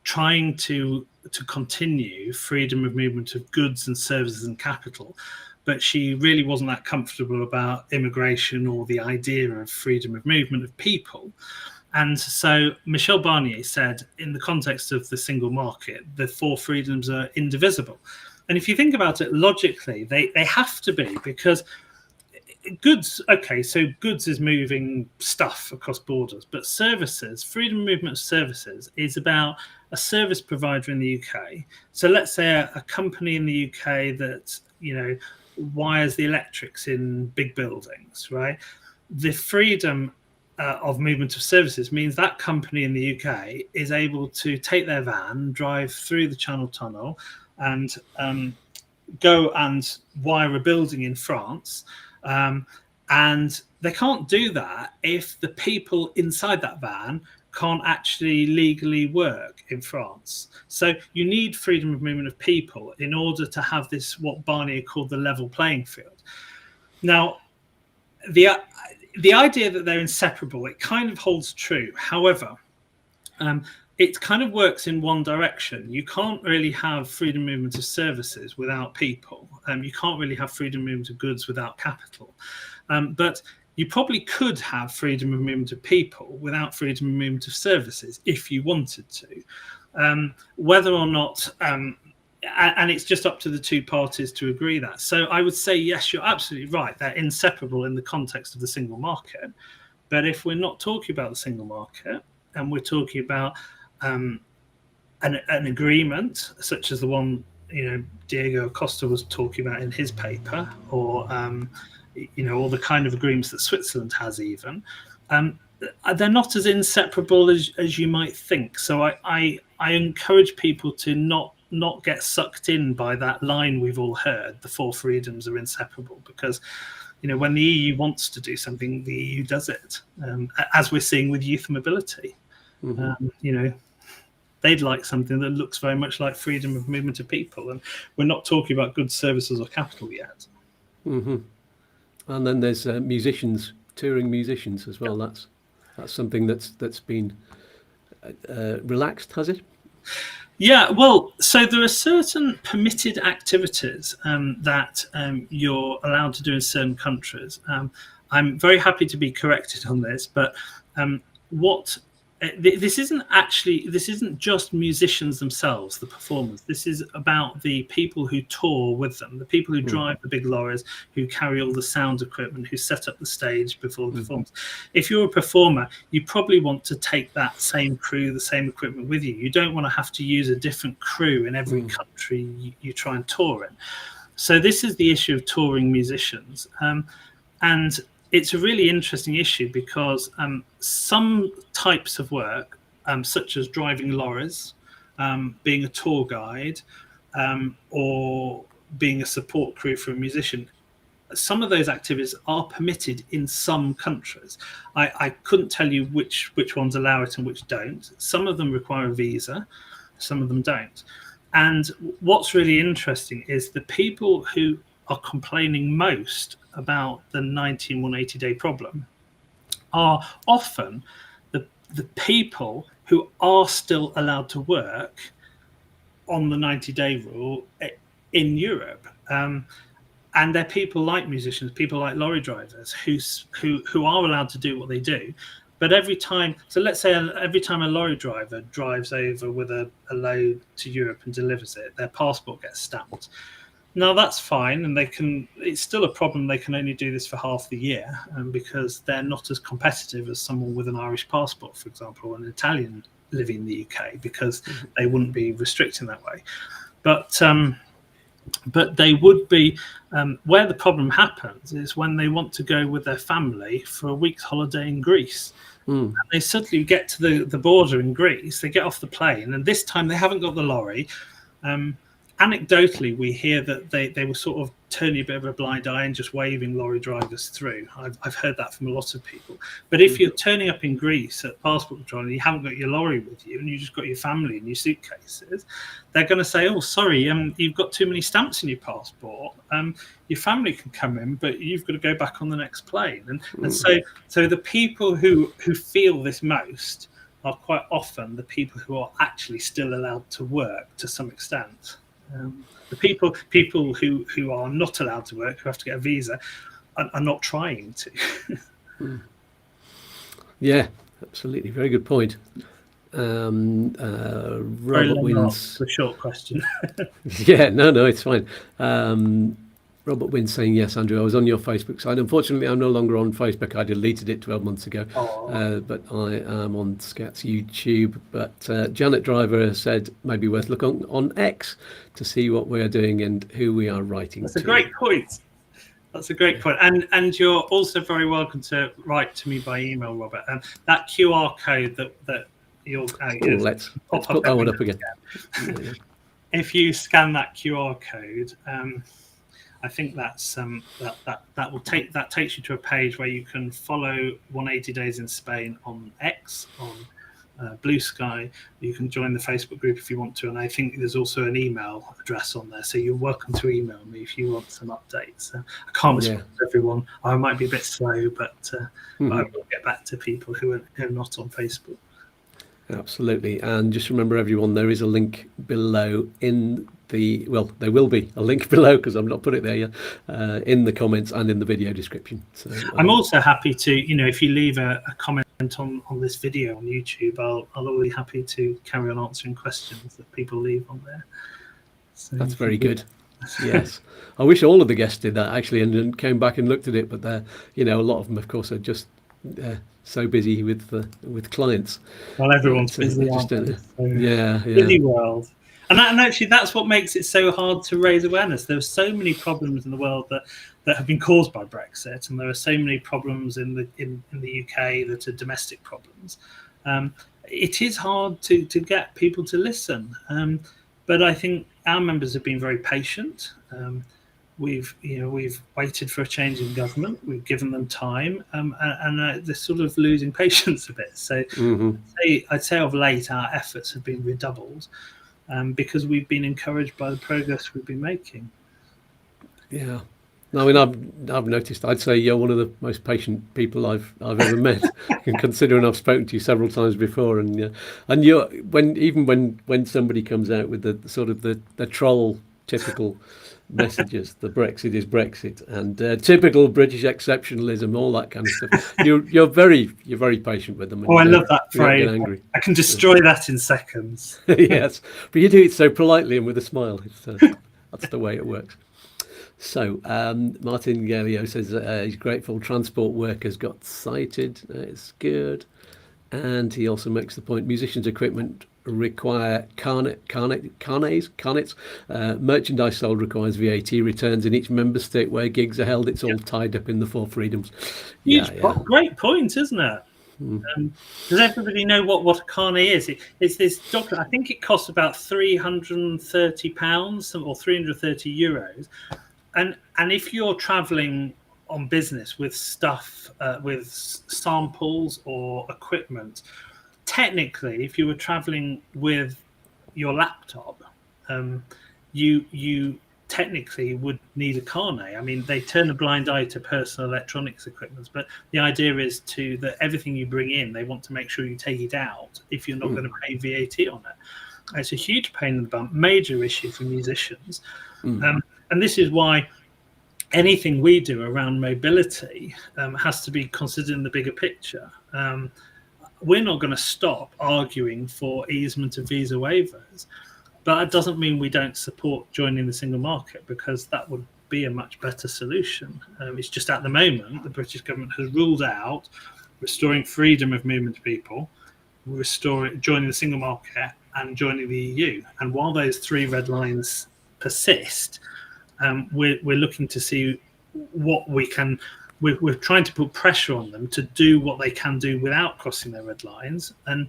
trying to continue freedom of movement of goods and services and capital, but she really wasn't that comfortable about immigration or the idea of freedom of movement of people. And so Michel Barnier said, in the context of the single market, the four freedoms are indivisible. And if you think about it logically, they have to be, because goods, okay, so goods is moving stuff across borders, but services, freedom of movement of services is about a service provider in the UK. So let's say a company in the UK that, wires the electrics in big buildings, right? The freedom of movement of services means that company in the UK is able to take their van, drive through the Channel Tunnel, and go and wire a building in France. And they can't do that if the people inside that van can't actually legally work in France. So you need freedom of movement of people in order to have this, what Barnier called the level playing field. Now, the idea that they're inseparable, it kind of holds true. However, it kind of works in one direction. You can't really have freedom of movement of services without people. You can't really have freedom of movement of goods without capital. But you probably could have freedom of movement of people without freedom of movement of services if you wanted to. Whether or not, and it's just up to the two parties to agree that. So I would say, yes, you're absolutely right. They're inseparable in the context of the single market. But if we're not talking about the single market and we're talking about an agreement such as the one Diego Acosta was talking about in his paper, or all the kind of agreements that Switzerland has, even they're not as inseparable as you might think. So I encourage people to not get sucked in by that line we've all heard, the four freedoms are inseparable, because when the EU wants to do something, the EU does it, as we're seeing with youth mobility. Mm-hmm. They'd like something that looks very much like freedom of movement of people, and we're not talking about goods, services, or capital yet. Mm-hmm. And then there's musicians, touring musicians as well. That's something that's been relaxed, has it? Yeah, well, so there are certain permitted activities that you're allowed to do in certain countries. I'm very happy to be corrected on this, but this isn't just musicians themselves, the performers. This is about the people who tour with them, the people who drive the big lorries, who carry all the sound equipment, who set up the stage before the performance. If you're a performer, you probably want to take that same crew, the same equipment with you. You don't want to have to use a different crew in every country you try and tour in. So this is the issue of touring musicians. And it's a really interesting issue because some types of work, such as driving lorries, being a tour guide, or being a support crew for a musician, some of those activities are permitted in some countries. I couldn't tell you which ones allow it and which don't. Some of them require a visa, some of them don't. And what's really interesting is the people who are complaining most about the 90 and 180-day problem are often the people who are still allowed to work on the 90-day rule in Europe. And they're people like musicians, people like lorry drivers who are allowed to do what they do. But let's say every time a lorry driver drives over with a load to Europe and delivers it, their passport gets stamped. Now that's fine, and it's still a problem. They can only do this for half the year, because they're not as competitive as someone with an Irish passport, for example, or an Italian living in the UK, because they wouldn't be restricting that way. But they would be, where the problem happens is when they want to go with their family for a week's holiday in Greece. And they suddenly get to the border in Greece, they get off the plane, and this time they haven't got the lorry. Anecdotally, we hear that they were sort of turning a bit of a blind eye and just waving lorry drivers through. I've heard that from a lot of people. But if you're turning up in Greece at passport control and you haven't got your lorry with you and you just got your family and your suitcases, they're going to say, "Oh, sorry, you've got too many stamps in your passport. Your family can come in, but you've got to go back on the next plane." And so the people who feel this most are quite often the people who are actually still allowed to work to some extent. The people who are not allowed to work, who have to get a visa, are not trying to. Yeah, absolutely. Very good point. Robert wins. The short question. Yeah, no, it's fine. Robert Wynn saying, yes, Andrew, I was on your Facebook side. Unfortunately, I'm no longer on Facebook. I deleted it 12 months ago. But I am on Skatz YouTube. But Janet Driver said maybe worth looking on X to see what we're doing and who we are writing to. That's a great point. That's a great point. And you're also very welcome to write to me by email, Robert. And that QR code that you'll let's put that one up again. If you scan that QR code, I think that's that takes you to a page where you can follow 180 Days in Spain on X, on Blue Sky. You can join the Facebook group if you want to, and I think there's also an email address on there, so you're welcome to email me if you want some updates. I can't respond to everyone. I might be a bit slow, but I will get back to people who are not on Facebook. Absolutely. And just remember, everyone, there is a link below in the, well, there will be a link below because I've not put it there yet, in the comments and in the video description. So I'm also happy to, if you leave a comment on this video on YouTube, I'll be happy to carry on answering questions that people leave on there. So that's very good. Yes. I wish all of the guests did that actually and came back and looked at it, but they're, a lot of them, of course, are just so busy with clients. Well, everyone's busy. Busy world. And actually, that's what makes it so hard to raise awareness. There are so many problems in the world that have been caused by Brexit, and there are so many problems in the UK that are domestic problems. It is hard to get people to listen, but I think our members have been very patient. We've waited for a change in government. We've given them time, and they're sort of losing patience a bit. So I'd say of late our efforts have been redoubled. Because we've been encouraged by the progress we've been making. Yeah, I mean, I've noticed. I'd say you're one of the most patient people I've ever met. Considering I've spoken to you several times before, and you're when somebody comes out with the sort of the troll typical messages, the Brexit is Brexit, and typical British exceptionalism, all that kind of stuff. You're very patient with them. And, I love that phrase. Angry. I can destroy that in seconds. Yes, but you do it so politely and with a smile. That's the way it works. So Martin Galio says he's grateful transport workers got cited. It's good, and he also makes the point: musicians' equipment require carnets. Merchandise sold requires VAT returns in each member state where gigs are held. It's all tied up in the four freedoms. Great point, isn't it? Does everybody know what a carnet is? It's this document. I think it costs about £330 or €330, and if you're travelling on business with stuff, with samples or equipment. Technically, if you were traveling with your laptop, you technically would need a carnet. I mean, they turn a blind eye to personal electronics equipment, but the idea is that everything you bring in, they want to make sure you take it out if you're not going to pay VAT on it. It's a huge pain in the bum, major issue for musicians. And this is why anything we do around mobility has to be considered in the bigger picture. We're not going to stop arguing for easement of visa waivers, but that doesn't mean we don't support joining the single market, because that would be a much better solution. It's just at the moment the British government has ruled out restoring freedom of movement to people, joining the single market and joining the EU. And while those three red lines persist, we're looking to see what we can. We're trying to put pressure on them to do what they can do without crossing their red lines. And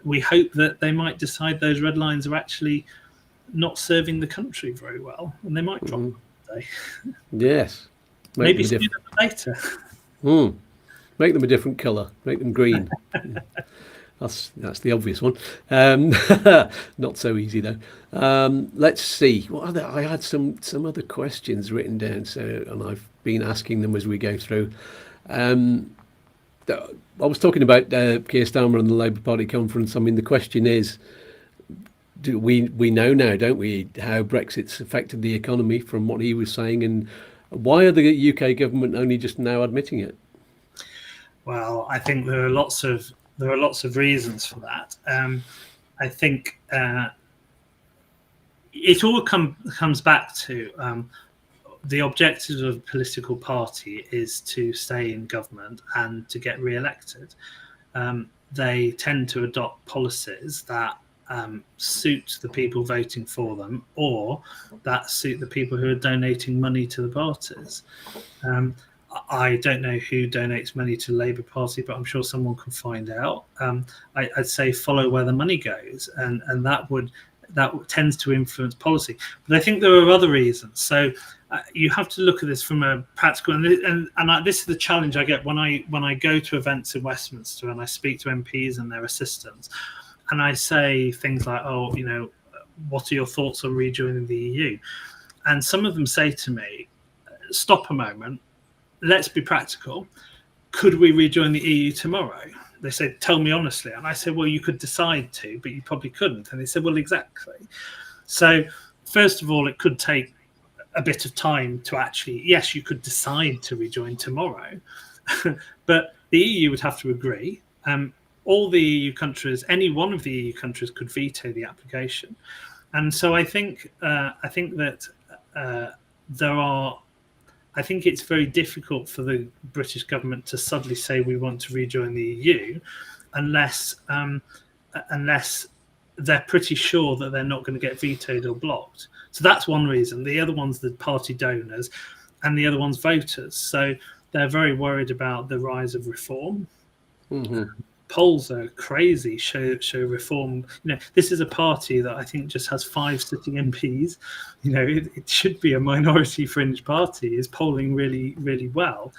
we hope that they might decide those red lines are actually not serving the country very well. And they might drop them one day. Yes. Maybe sooner than later. Make them a different colour. Make them green. That's the obvious one. Not so easy though. Let's see. What I had some other questions written down, and I've been asking them as we go through. I was talking about Keir Starmer and the Labour Party conference. I mean, the question is, we know now, don't we, how Brexit's affected the economy from what he was saying, and why are the UK government only just now admitting it? Well, I think there are lots of reasons for that. I think it all comes back to the objective of a political party is to stay in government and to get re-elected. They tend to adopt policies that suit the people voting for them, or that suit the people who are donating money to the parties. I don't know who donates money to the Labour Party, but I'm sure someone can find out. I'd say follow where the money goes, and that tends to influence policy. But I think there are other reasons. So you have to look at this from a practical, and this is the challenge I get when I go to events in Westminster and I speak to MPs and their assistants, and I say things like, "Oh, what are your thoughts on rejoining the EU?" And some of them say to me, "Stop a moment. Let's be practical. Could we rejoin the EU tomorrow?" They said, "Tell me honestly." And I said, "Well, you could decide to, but you probably couldn't." And they said, "Well, exactly." So first of all, it could take a bit of time to actually, yes, you could decide to rejoin tomorrow, but the EU would have to agree. All the EU countries, any one of the EU countries could veto the application. And so I think that I think it's very difficult for the British government to suddenly say we want to rejoin the EU unless they're pretty sure that they're not going to get vetoed or blocked. So that's one reason. The other one's the party donors, and the other one's voters. So they're very worried about the rise of reform. Mm-hmm. Polls are crazy, show reform. This is a party that I think just has 5 sitting MPs. It should be a minority fringe party, is polling really, really well.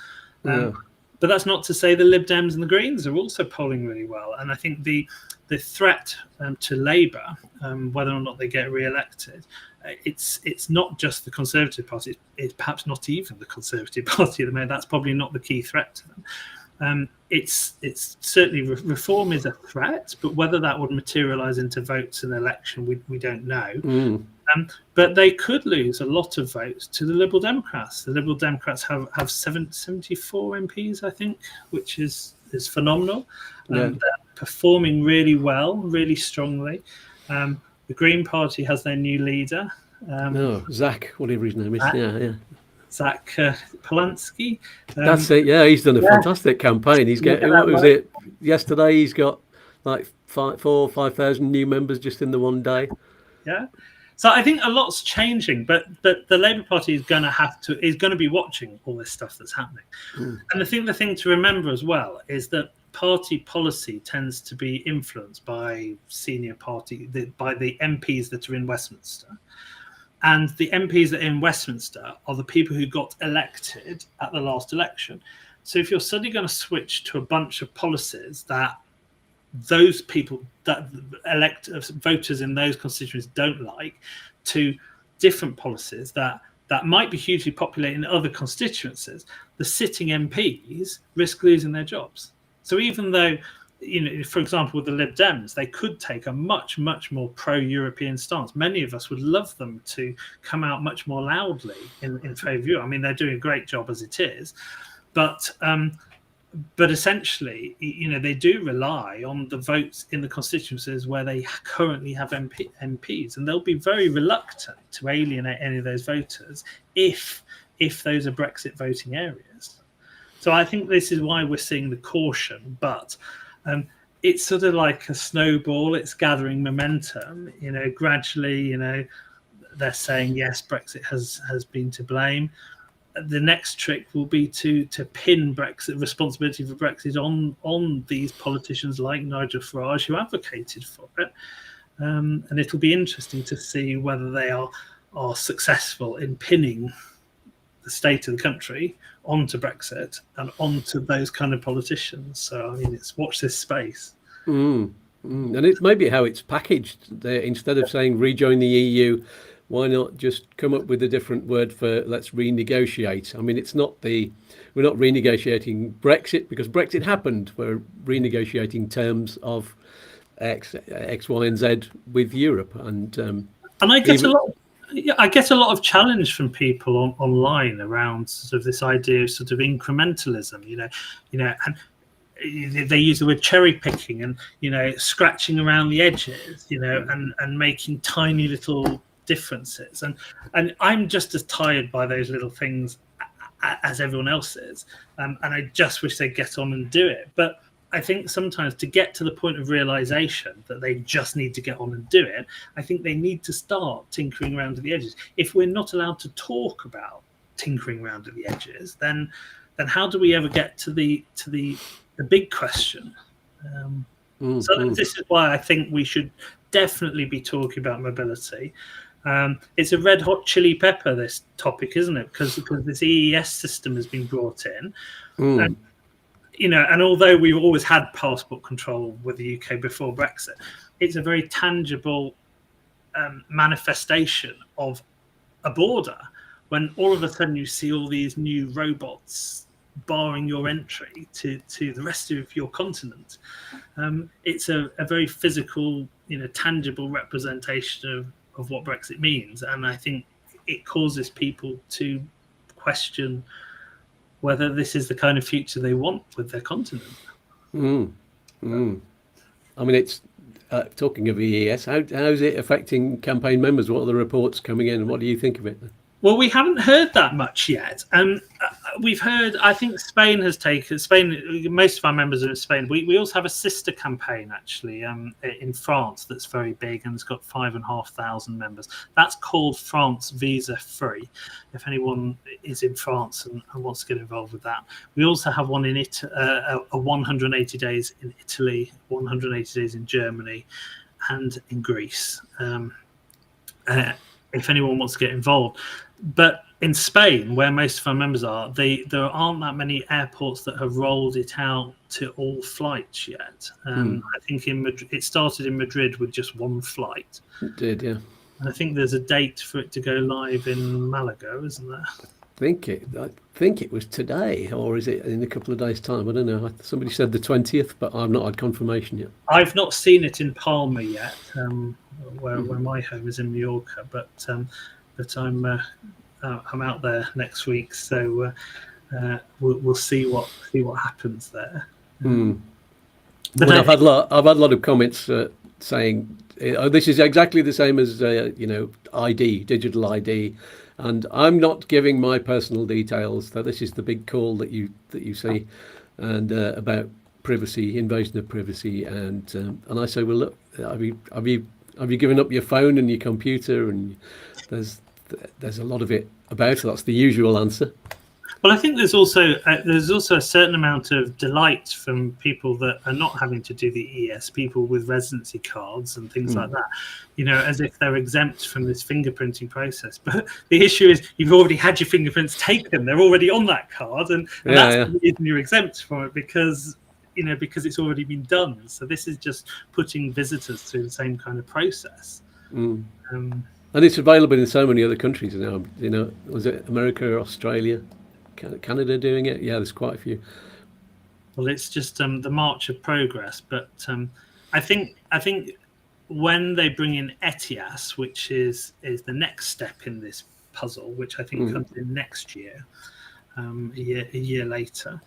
But that's not to say the Lib Dems and the Greens are also polling really well. And I think the threat to Labour, whether or not they get re-elected, it's not just the Conservative Party. It's perhaps not even the Conservative Party at the moment. That's probably not the key threat to them. It's certainly reform is a threat, but whether that would materialise into votes in the election, we don't know. But they could lose a lot of votes to the Liberal Democrats. The Liberal Democrats have 74 MPs, I think, which is phenomenal. They're performing really well, really strongly. The Green Party has their new leader. Zach, whatever his name is. Zach Polanski. That's it. Yeah, he's done a fantastic campaign. He's getting, what was it yesterday? He's got like 4,000 or 5,000 new members just in the one day. Yeah. So I think a lot's changing, but the Labour Party is going to be watching all this stuff that's happening. And I think the thing to remember as well is that party policy tends to be influenced by by the MPs that are in Westminster. And the MPs that are in Westminster are the people who got elected at the last election. So if you're suddenly going to switch to a bunch of policies that those people that elect voters in those constituencies don't like, to different policies that might be hugely popular in other constituencies, the sitting MPs risk losing their jobs. So even though, for example, with the Lib Dems, they could take a much, much more pro-European stance. Many of us would love them to come out much more loudly in favour of Europe. I mean, they're doing a great job as it is, but essentially, they do rely on the votes in the constituencies where they currently have MPs, and they'll be very reluctant to alienate any of those voters if those are Brexit voting areas. So I think this is why we're seeing the caution, but it's sort of like a snowball. It's gathering momentum. Gradually, they're saying yes, Brexit has been to blame. The next trick will be to pin Brexit responsibility for Brexit on these politicians like Nigel Farage, who advocated for it. And it'll be interesting to see whether they are successful in pinning the state of the country onto Brexit and onto those kind of politicians. So it's watch this space. And it's maybe how it's packaged there. Instead of saying rejoin the EU, why not just come up with a different word for let's renegotiate? I mean, we're not renegotiating Brexit because Brexit happened. We're renegotiating terms of X, Y, and Z with Europe. And I get a lot of challenge from people online around sort of this idea of sort of incrementalism, and they use the word cherry picking and scratching around the edges, and making tiny little differences, and I'm just as tired by those little things as everyone else is, and I just wish they'd get on and do it. But I think sometimes to get to the point of realization that they just need to get on and do it, I think they need to start tinkering around at the edges. If we're not allowed to talk about tinkering around at the edges, then how do we ever get to the big question? So this is why I think we should definitely be talking about mobility. It's a red hot chili pepper, this topic, isn't it? Because this EES system has been brought in. And, and although we've always had passport control with the UK before Brexit, it's a very tangible manifestation of a border when all of a sudden you see all these new robots barring your entry to the rest of your continent. It's a very physical, tangible representation of what Brexit means. And I think it causes people to question whether this is the kind of future they want with their continent. I mean, it's talking of EES, how is it affecting campaign members? What are the reports coming in? What do you think of it? Well, we haven't heard that much yet. We've heard, I think Spain, most of our members are in Spain. We also have a sister campaign, actually, in France that's very big and it's got 5,500 members. That's called France Visa Free, if anyone is in France and wants to get involved with that. We also have one in a 180 days in Italy, 180 days in Germany, and in Greece, if anyone wants to get involved. But in Spain, where most of our members are, there aren't that many airports that have rolled it out to all flights yet. I think in Madrid, it started in Madrid with just one flight. It did, yeah. And I think there's a date for it to go live in Malaga, isn't there? I think it was today, or is it in a couple of days' time? I don't know. Somebody said the 20th, but I've not had confirmation yet. I've not seen it in Palma yet, where my home is in Mallorca, but I'm out there next week, so we'll see what happens there. But I've had a lot of comments saying, "Oh, this is exactly the same as ID, digital ID." And I'm not giving my personal details. That this is the big call that you see, and about privacy, invasion of privacy, and I say, well, look, have you given up your phone and your computer? And there's a lot of it about it. That's the usual answer. Well, I think there's also a certain amount of delight from people that are not having to do the EES, people with residency cards and things like that, as if they're exempt from this fingerprinting process. But the issue is you've already had your fingerprints taken; they're already on that card, and that's the reason you're exempt from it because it's already been done. So this is just putting visitors through the same kind of process. And it's available in so many other countries now. Was it America, Australia? Canada doing it? Yeah, there's quite a few. Well, it's just the march of progress, but I think when they bring in ETIAS, which is the next step in this puzzle, which I think comes in next year, a year later,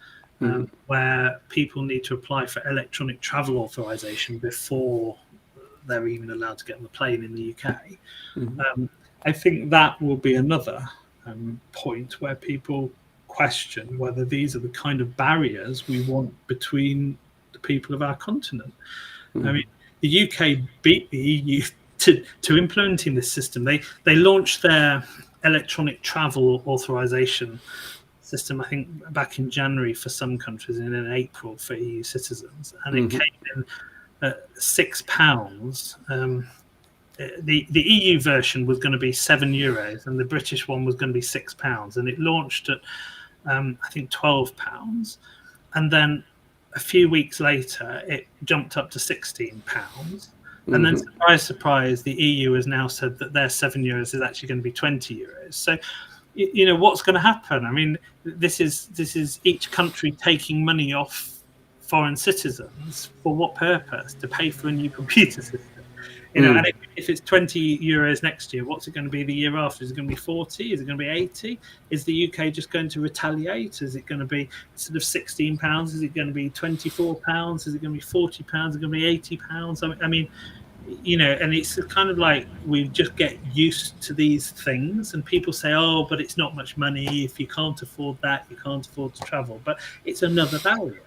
where people need to apply for electronic travel authorization before they're even allowed to get on the plane in the UK. I think that will be another point where people question whether these are the kind of barriers we want between the people of our continent. I mean, the UK beat the EU to implementing this system. They launched their electronic travel authorization system, I think, back in January for some countries and in April for EU citizens, and it came in at £6. The EU version was going to be €7 and the British one was going to be £6, and it launched at I think £12, and then a few weeks later it jumped up to £16, and then surprise, the EU has now said that their €7 is actually going to be €20. So what's going to happen? I mean, this is each country taking money off foreign citizens for what purpose? To pay for a new computer system. And if it's €20 next year, what's it going to be the year after? Is it going to be 40? Is it going to be 80? Is the UK just going to retaliate? Is it going to be, instead of £16, is it going to be £24? Is it going to be £40? Is it going to be £80? I mean, and it's kind of like we just get used to these things, and people say, oh, but it's not much money. If you can't afford that, you can't afford to travel. But it's another barrier.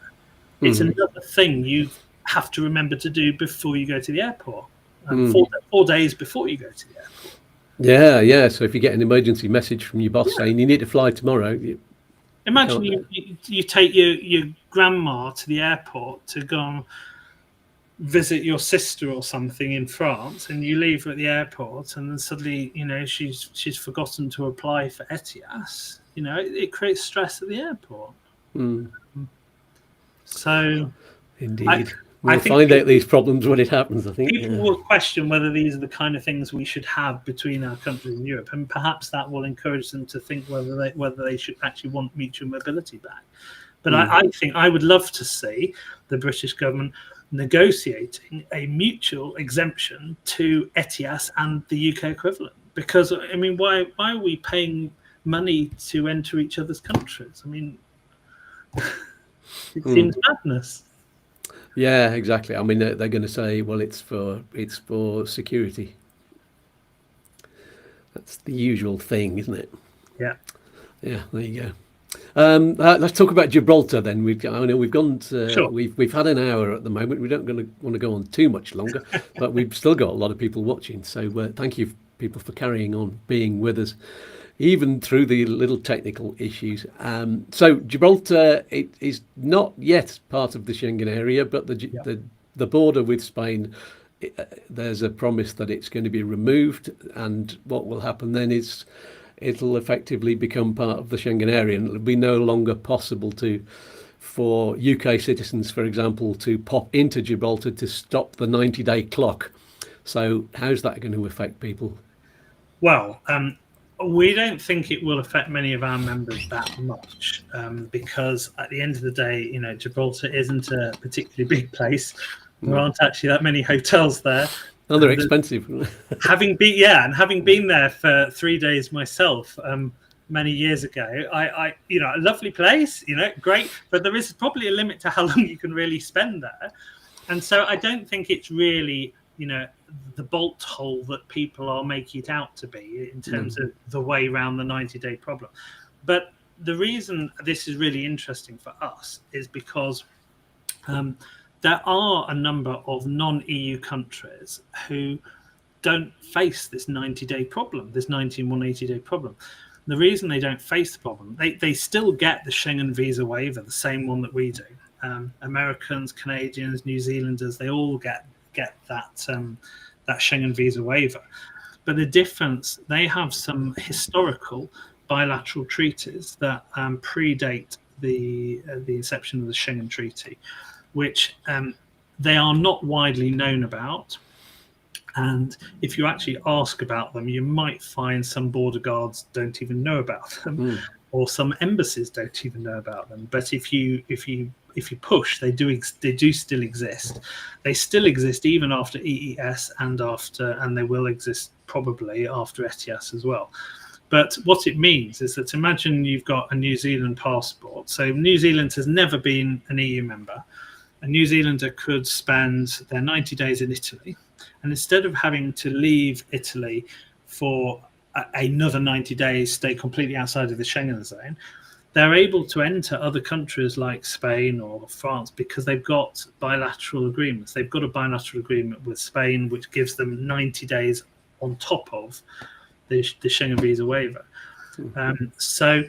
It's another thing you have to remember to do before you go to the airport, 4 days before you go to the airport. Yeah. So if you get an emergency message from your boss saying you need to fly tomorrow, imagine you take your grandma to the airport to go and visit your sister or something in France, and you leave her at the airport, and then suddenly she's forgotten to apply for ETIAS. It creates stress at the airport. So indeed, we'll find out these problems when it happens. I think people will question whether these are the kind of things we should have between our countries in Europe, and perhaps that will encourage them to think whether they should actually want mutual mobility back. But I think I would love to see the British government negotiating a mutual exemption to ETIAS and the UK equivalent. Because, I mean, why are we paying money to enter each other's countries? I mean, it seems madness. Yeah, exactly. I mean, they're going to say, well, it's for security. That's the usual thing, isn't it? Yeah. Yeah, there you go. Let's talk about Gibraltar then. I know we've gone. Sure. We've had an hour at the moment. We don't want to go on too much longer, but we've still got a lot of people watching. So thank you, people, for carrying on being with us, even through the little technical issues. So Gibraltar, it is not yet part of the Schengen area, but the border with Spain, there's a promise that it's going to be removed, and what will happen then is it'll effectively become part of the Schengen area, and it'll be no longer possible for UK citizens, for example, to pop into Gibraltar to stop the 90-day clock. So how's that going to affect people? Well, we don't think it will affect many of our members that much, because at the end of the day, Gibraltar isn't a particularly big place. There aren't actually that many hotels there. Oh, they're expensive. Having been there for 3 days myself, many years ago, a lovely place, great, but there is probably a limit to how long you can really spend there. And so I don't think it's really, the bolt hole that people are making it out to be in terms of the way around the 90-day problem. But the reason this is really interesting for us is because there are a number of non-EU countries who don't face this 90-day problem, this 90 and 180-day problem. The reason they don't face the problem, they still get the Schengen visa waiver, the same one that we do. Americans, Canadians, New Zealanders, they all get that Schengen visa waiver. But the difference, they have some historical bilateral treaties that predate the inception of the Schengen Treaty, which they are not widely known about. And if you actually ask about them, you might find some border guards don't even know about them, or some embassies don't even know about them. But if you push, they do still exist. They still exist even after EES and they will exist probably after ETIAS as well. But what it means is that, imagine you've got a New Zealand passport. So New Zealand has never been an EU member. A New Zealander could spend their 90 days in Italy, and instead of having to leave Italy for another 90 days, stay completely outside of the Schengen zone, they're able to enter other countries like Spain or France because they've got bilateral agreements. They've got a bilateral agreement with Spain, which gives them 90 days on top of the Schengen visa waiver. So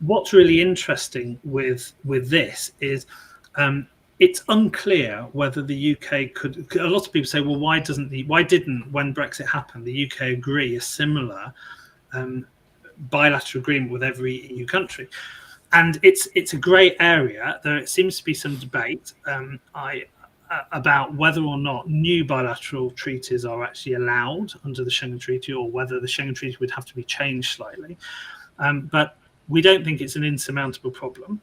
what's really interesting with this is it's unclear whether the UK could. A lot of people say, well, why didn't, when Brexit happened, the UK agree a similar bilateral agreement with every EU country? And it's a grey area. There seems to be some debate about whether or not new bilateral treaties are actually allowed under the Schengen Treaty, or whether the Schengen Treaty would have to be changed slightly. But we don't think it's an insurmountable problem.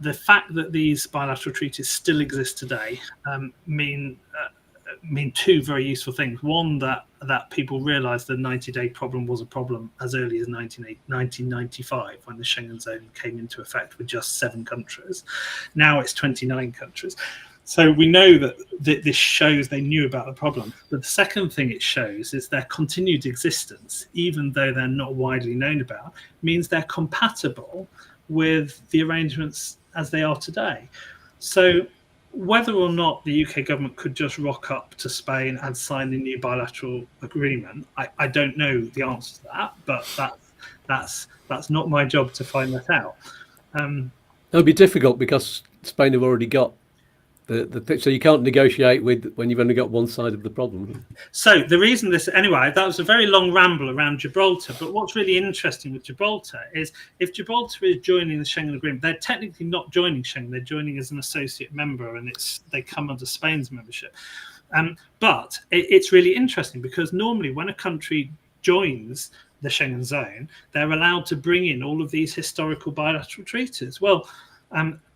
The fact that these bilateral treaties still exist today mean two very useful things. One, that people realise the 90-day problem was a problem as early as 1995, when the Schengen zone came into effect with just 7 countries. Now it's 29 countries. So we know that this shows they knew about the problem. But the second thing it shows is their continued existence, even though they're not widely known about, means they're compatible with the arrangements as they are today. So whether or not the UK government could just rock up to Spain and sign the new bilateral agreement, I don't know the answer to that, but that's not my job to find that out. It would be difficult because Spain have already got so you can't negotiate with when you've only got one side of the problem. So the reason anyway, that was a very long ramble around Gibraltar. But what's really interesting with Gibraltar is if Gibraltar is joining the Schengen agreement, they're technically not joining Schengen. They're joining as an associate member, and they come under Spain's membership. But it's really interesting because normally when a country joins the Schengen zone, they're allowed to bring in all of these historical bilateral treaties. Well,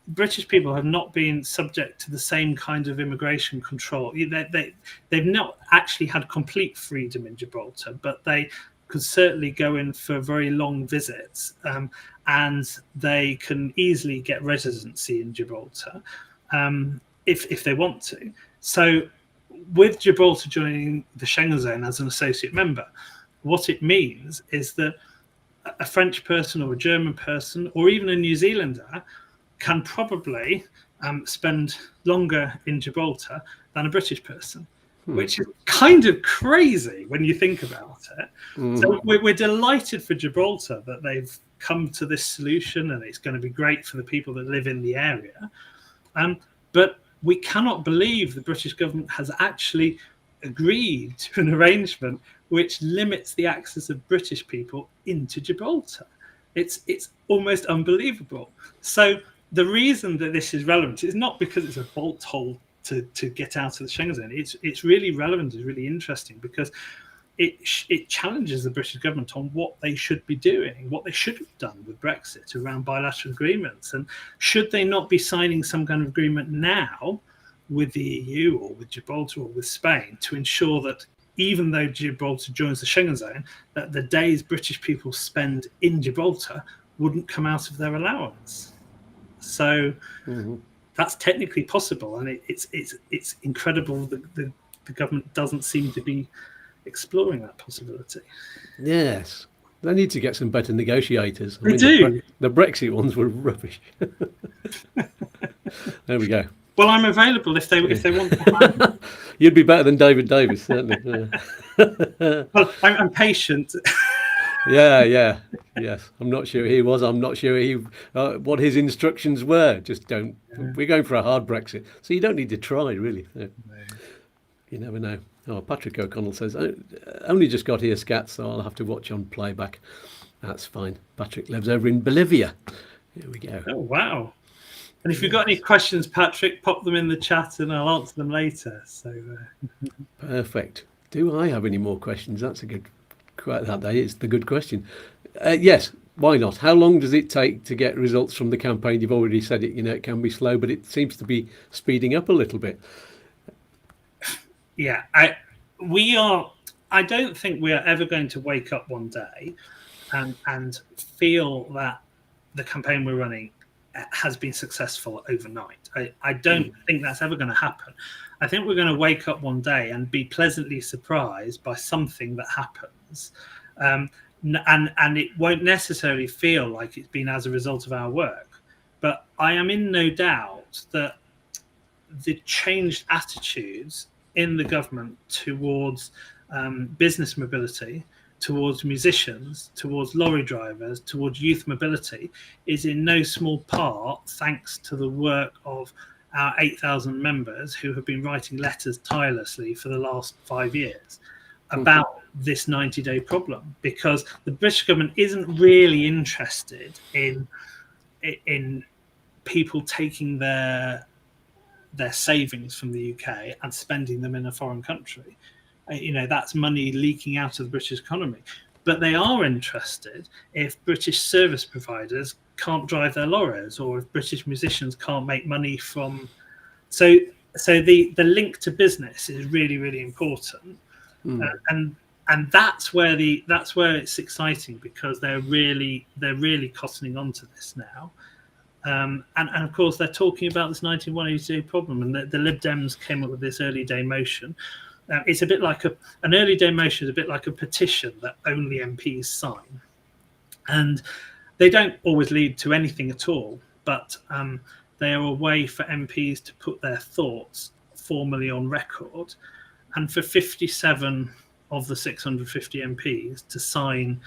British people have not been subject to the same kind of immigration control. They've not actually had complete freedom in Gibraltar, but they could certainly go in for very long visits, and they can easily get residency in Gibraltar if they want to. So with Gibraltar joining the Schengen zone as an associate member, what it means is that a French person or a German person or even a New Zealander can probably spend longer in Gibraltar than a British person, which is kind of crazy when you think about it. So we're delighted for Gibraltar that they've come to this solution, and it's going to be great for the people that live in the area. But we cannot believe the British government has actually agreed to an arrangement which limits the access of British people into Gibraltar. It's almost unbelievable. So the reason that this is relevant is not because it's a bolt hole to get out of the Schengen zone. It's really relevant. It's really interesting because it challenges the British government on what they should be doing, what they should have done with Brexit around bilateral agreements, and should they not be signing some kind of agreement now with the EU or with Gibraltar or with Spain to ensure that even though Gibraltar joins the Schengen zone, that the days British people spend in Gibraltar wouldn't come out of their allowance. So that's technically possible, and it's incredible that the government doesn't seem to be exploring that possibility. Yes, they need to get some better negotiators. They do. The Brexit ones were rubbish. There we go. Well, I'm available if they want to. You'd be better than David Davis, certainly. Yeah. Well, I'm patient. Yeah. Yes, I'm not sure he was. I'm not sure what his instructions were. Just don't. Yeah. We're going for a hard Brexit, so you don't need to try, really. No. You never know. Oh, Patrick O'Connell says, only just got here, Skatz, so I'll have to watch on playback. That's fine. Patrick lives over in Bolivia. Here we go. Oh, wow. And if you've got any questions, Patrick, pop them in the chat and I'll answer them later. So Perfect. Do I have any more questions? That is the good question. Yes, why not? How long does it take to get results from the campaign? You've already said it, it can be slow, but it seems to be speeding up a little bit. Yeah, I don't think we are ever going to wake up one day and feel that the campaign we're running has been successful overnight. I don't think that's ever going to happen. I think we're going to wake up one day and be pleasantly surprised by something that happens. And it won't necessarily feel like it's been as a result of our work. But I am in no doubt that the changed attitudes in the government towards business mobility, towards musicians, towards lorry drivers, towards youth mobility is in no small part thanks to the work of our 8,000 members who have been writing letters tirelessly for the last 5 years about this 90-day problem, because the British government isn't really interested in people taking their savings from the UK and spending them in a foreign country. That's money leaking out of the British economy. But they are interested if British service providers can't drive their lorries, or if British musicians can't make money from. So the link to business is really, really important, and that's where it's exciting, because they're really cottoning onto this now. And of course, they're talking about this 19182 problem, and the Lib Dems came up with this early day motion. It's a bit like an early day motion is a bit like a petition that only MPs sign, and they don't always lead to anything at all. But they are a way for MPs to put their thoughts formally on record, and for 57 of the 650 MPs to sign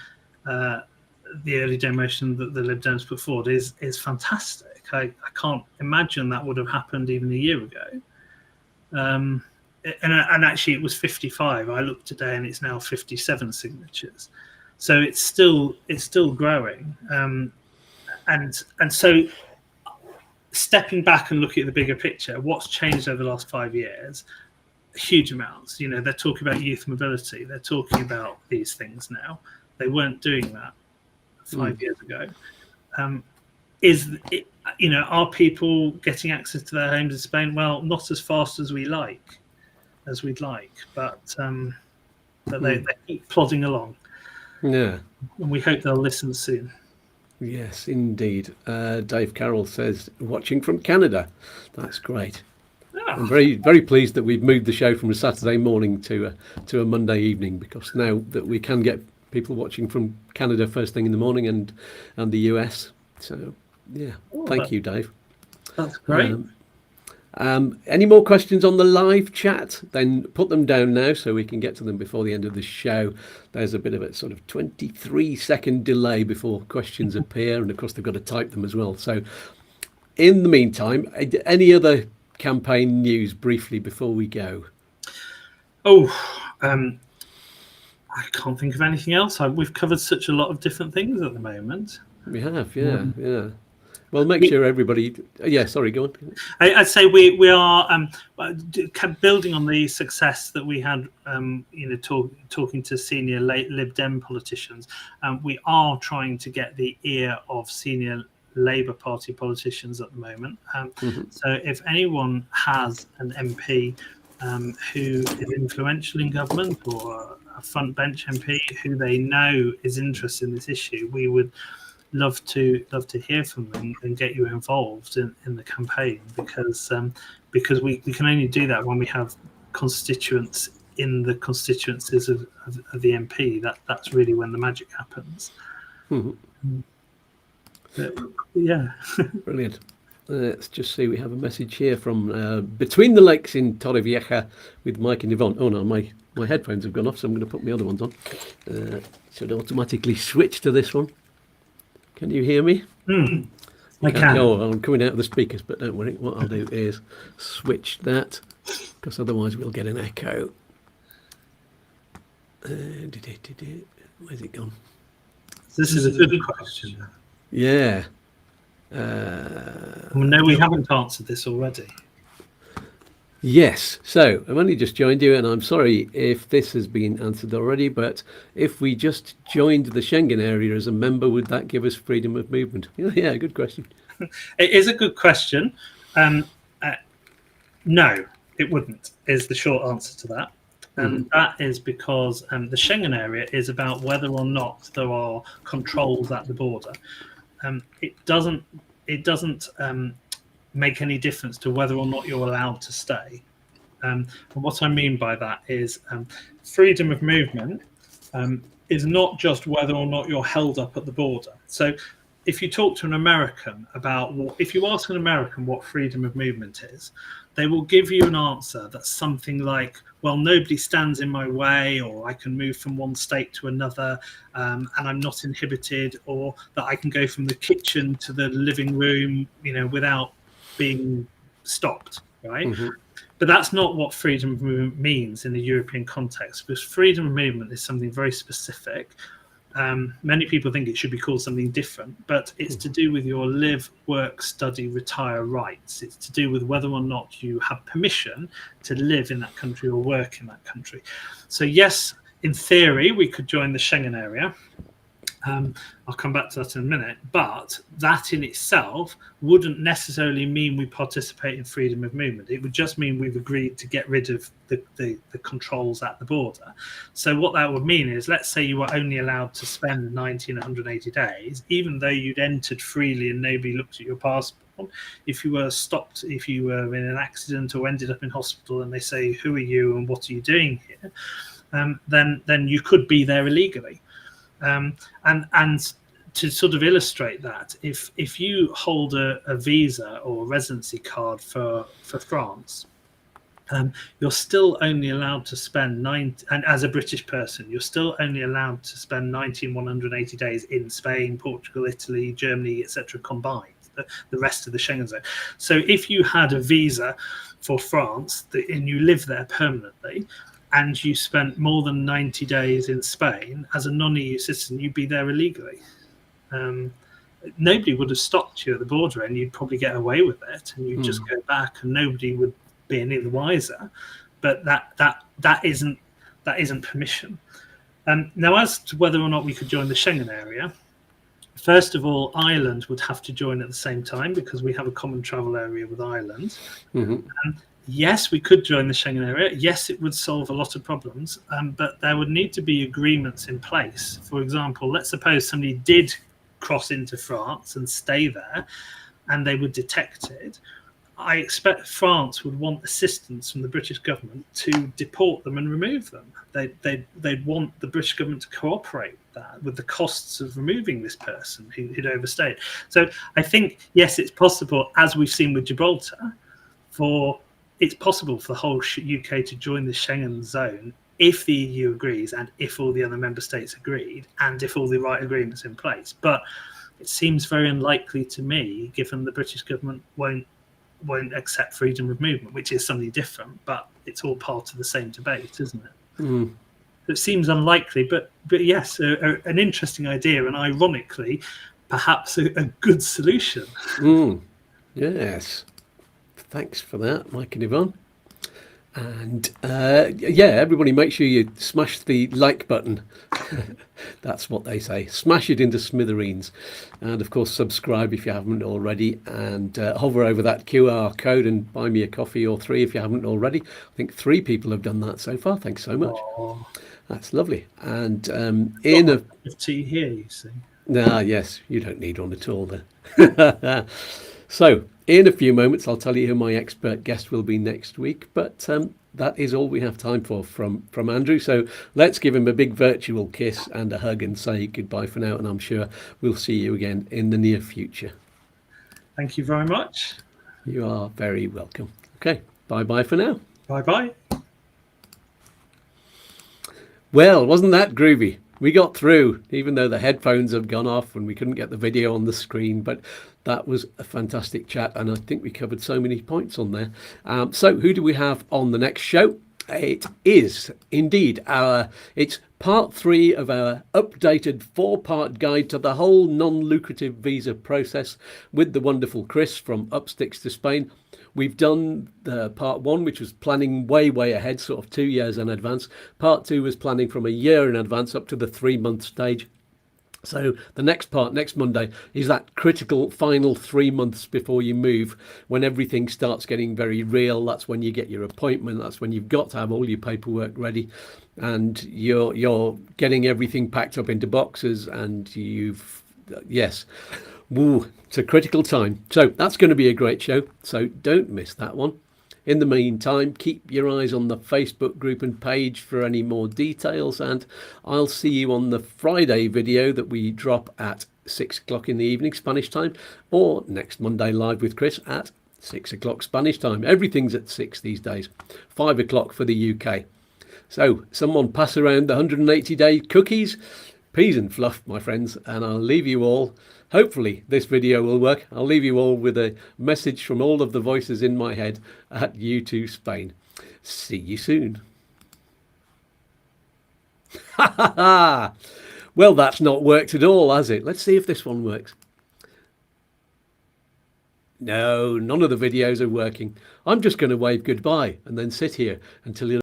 the early day motion that the Lib Dems put forward is fantastic. I can't imagine that would have happened even a year ago. And actually, it was 55. I looked today, and it's now 57 signatures. So it's still growing. And so, stepping back and looking at the bigger picture, what's changed over the last 5 years? Huge amounts. You know, they're talking about youth mobility. They're talking about these things now. They weren't doing that 5 years ago. Are people getting access to their homes in Spain? Well, not as fast as we'd like, but they keep plodding along. Yeah, and we hope they'll listen soon. Yes, indeed. Dave Carroll says, watching from Canada. That's great. I'm very, very pleased that we've moved the show from a Saturday morning to a Monday evening, because now that we can get people watching from Canada first thing in the morning and the US. So, yeah, thank you, Dave. That's great. Any more questions on the live chat? Then put them down now so we can get to them before the end of the show. There's a bit of a sort of 23-second delay before questions appear, and of course they've got to type them as well. So in the meantime, any other campaign news briefly before we go? I can't think of anything else. We've covered such a lot of different things at the moment. We have, yeah. Well, make sure everybody. Yeah, sorry, go on. I'd say we are building on the success that we had, talking to senior Lib Dem politicians. We are trying to get the ear of senior Labour Party politicians at the moment. So if anyone has an MP who is influential in government, or a front bench MP who they know is interested in this issue, we would love to hear from them and get you involved in the campaign, because we can only do that when we have constituents in the constituencies of the MP. That's really when the magic happens. Yeah. Brilliant. Let's just see, we have a message here from Between the Lakes in Torrevieja with Mike and Yvonne. Oh no, my headphones have gone off, so I'm going to put my other ones on. Should automatically switch to this one. Can you hear me? I can. Oh, I'm coming out of the speakers, but don't worry. What I'll do is switch that, because otherwise we'll get an echo. Where's it gone? This is a good question. Yeah. No, we haven't answered this already. Yes. So I've only just joined you, and I'm sorry if this has been answered already, but if we just joined the Schengen area as a member, would that give us freedom of movement? Yeah, good question. It is a good question. No, it wouldn't, is the short answer to that. And that is because the Schengen area is about whether or not there are controls at the border. It doesn't make any difference to whether or not you're allowed to stay. And what I mean by that is freedom of movement is not just whether or not you're held up at the border. So if you talk to an American if you ask an American what freedom of movement is, they will give you an answer that's something like, well, nobody stands in my way, or I can move from one state to another, and I'm not inhibited, or that I can go from the kitchen to the living room, without being stopped, right? But that's not what freedom of movement means in the European context, because freedom of movement is something very specific. Many people think it should be called something different, but it's to do with your live, work, study, retire rights. It's to do with whether or not you have permission to live in that country or work in that country. So yes, in theory, we could join the Schengen area. I'll come back to that in a minute. But that in itself wouldn't necessarily mean we participate in freedom of movement. It would just mean we've agreed to get rid of the controls at the border. So what that would mean is, let's say you were only allowed to spend 90 and 180 days, even though you'd entered freely and nobody looked at your passport. If you were stopped, if you were in an accident or ended up in hospital and they say, who are you and what are you doing here? Then you could be there illegally. And to sort of illustrate that, if you hold a visa or a residency card for France, you're still only allowed to spend 90, and as a British person, you're still only allowed to spend 90 and 180 days in Spain, Portugal, Italy, Germany, etc. combined, the rest of the Schengen zone. So if you had a visa for France and you live there permanently, and you spent more than 90 days in Spain, as a non-EU citizen, you'd be there illegally. Nobody would have stopped you at the border, and you'd probably get away with it, and you'd just go back, and nobody would be any the wiser. But that isn't permission. Now, as to whether or not we could join the Schengen area, first of all, Ireland would have to join at the same time because we have a common travel area with Ireland. Yes, we could join the Schengen area. Yes, it would solve a lot of problems, but there would need to be agreements in place. For example, let's suppose somebody did cross into France and stay there, and they were detected. I expect France would want assistance from the British government to deport them and remove them. They'd want the British government to cooperate with that, with the costs of removing this person who'd overstayed. So I think, yes, it's possible, as we've seen with Gibraltar, it's possible for the whole UK to join the Schengen zone if the EU agrees and if all the other member states agreed and if all the right agreements in place. But it seems very unlikely to me, given the British government won't accept freedom of movement, which is something different, but it's all part of the same debate, isn't it? It seems unlikely, but yes, an interesting idea, and ironically, perhaps a good solution. Yes. Thanks for that, Mike and Yvonne. And yeah, everybody make sure you smash the like button. That's what they say. Smash it into smithereens. And of course, subscribe if you haven't already. And hover over that QR code and buy me a coffee or 3 if you haven't already. I think 3 people have done that so far. Thanks so much. Aww. That's lovely. And in a tea here, you see. Yes, you don't need one at all there. So, in a few moments, I'll tell you who my expert guest will be next week. But that is all we have time for from Andrew. So let's give him a big virtual kiss and a hug and say goodbye for now. And I'm sure we'll see you again in the near future. Thank you very much. You are very welcome. Okay, bye-bye for now. Bye-bye. Well, wasn't that groovy? We got through, even though the headphones have gone off and we couldn't get the video on the screen, but that was a fantastic chat, and I think we covered so many points on there. So who do we have on the next show? It is indeed it's part 3 of our updated 4-part guide to the whole non-lucrative visa process with the wonderful Chris from Up Sticks to Spain. We've done the part 1, which was planning way ahead, sort of 2 years in advance. Part 2 was planning from a year in advance up to the 3-month stage. So the next part, next Monday, is that critical final 3 months before you move, when everything starts getting very real. That's when you get your appointment. That's when you've got to have all your paperwork ready, and you're getting everything packed up into boxes, and yes. Woo, it's a critical time. So that's going to be a great show. So don't miss that one. In the meantime, keep your eyes on the Facebook group and page for any more details. And I'll see you on the Friday video that we drop at 6 o'clock in the evening, Spanish time, or next Monday live with Chris at 6 o'clock Spanish time. Everything's at 6 these days. 5 o'clock for the UK. So someone pass around the 180-day cookies. Peas and fluff, my friends, and I'll leave you all. Hopefully this video will work. I'll leave you all with a message from all of the voices in my head at YouTooSpain. See you soon. Ha ha ha! Well, that's not worked at all, has it? Let's see if this one works. No, none of the videos are working. I'm just going to wave goodbye and then sit here until you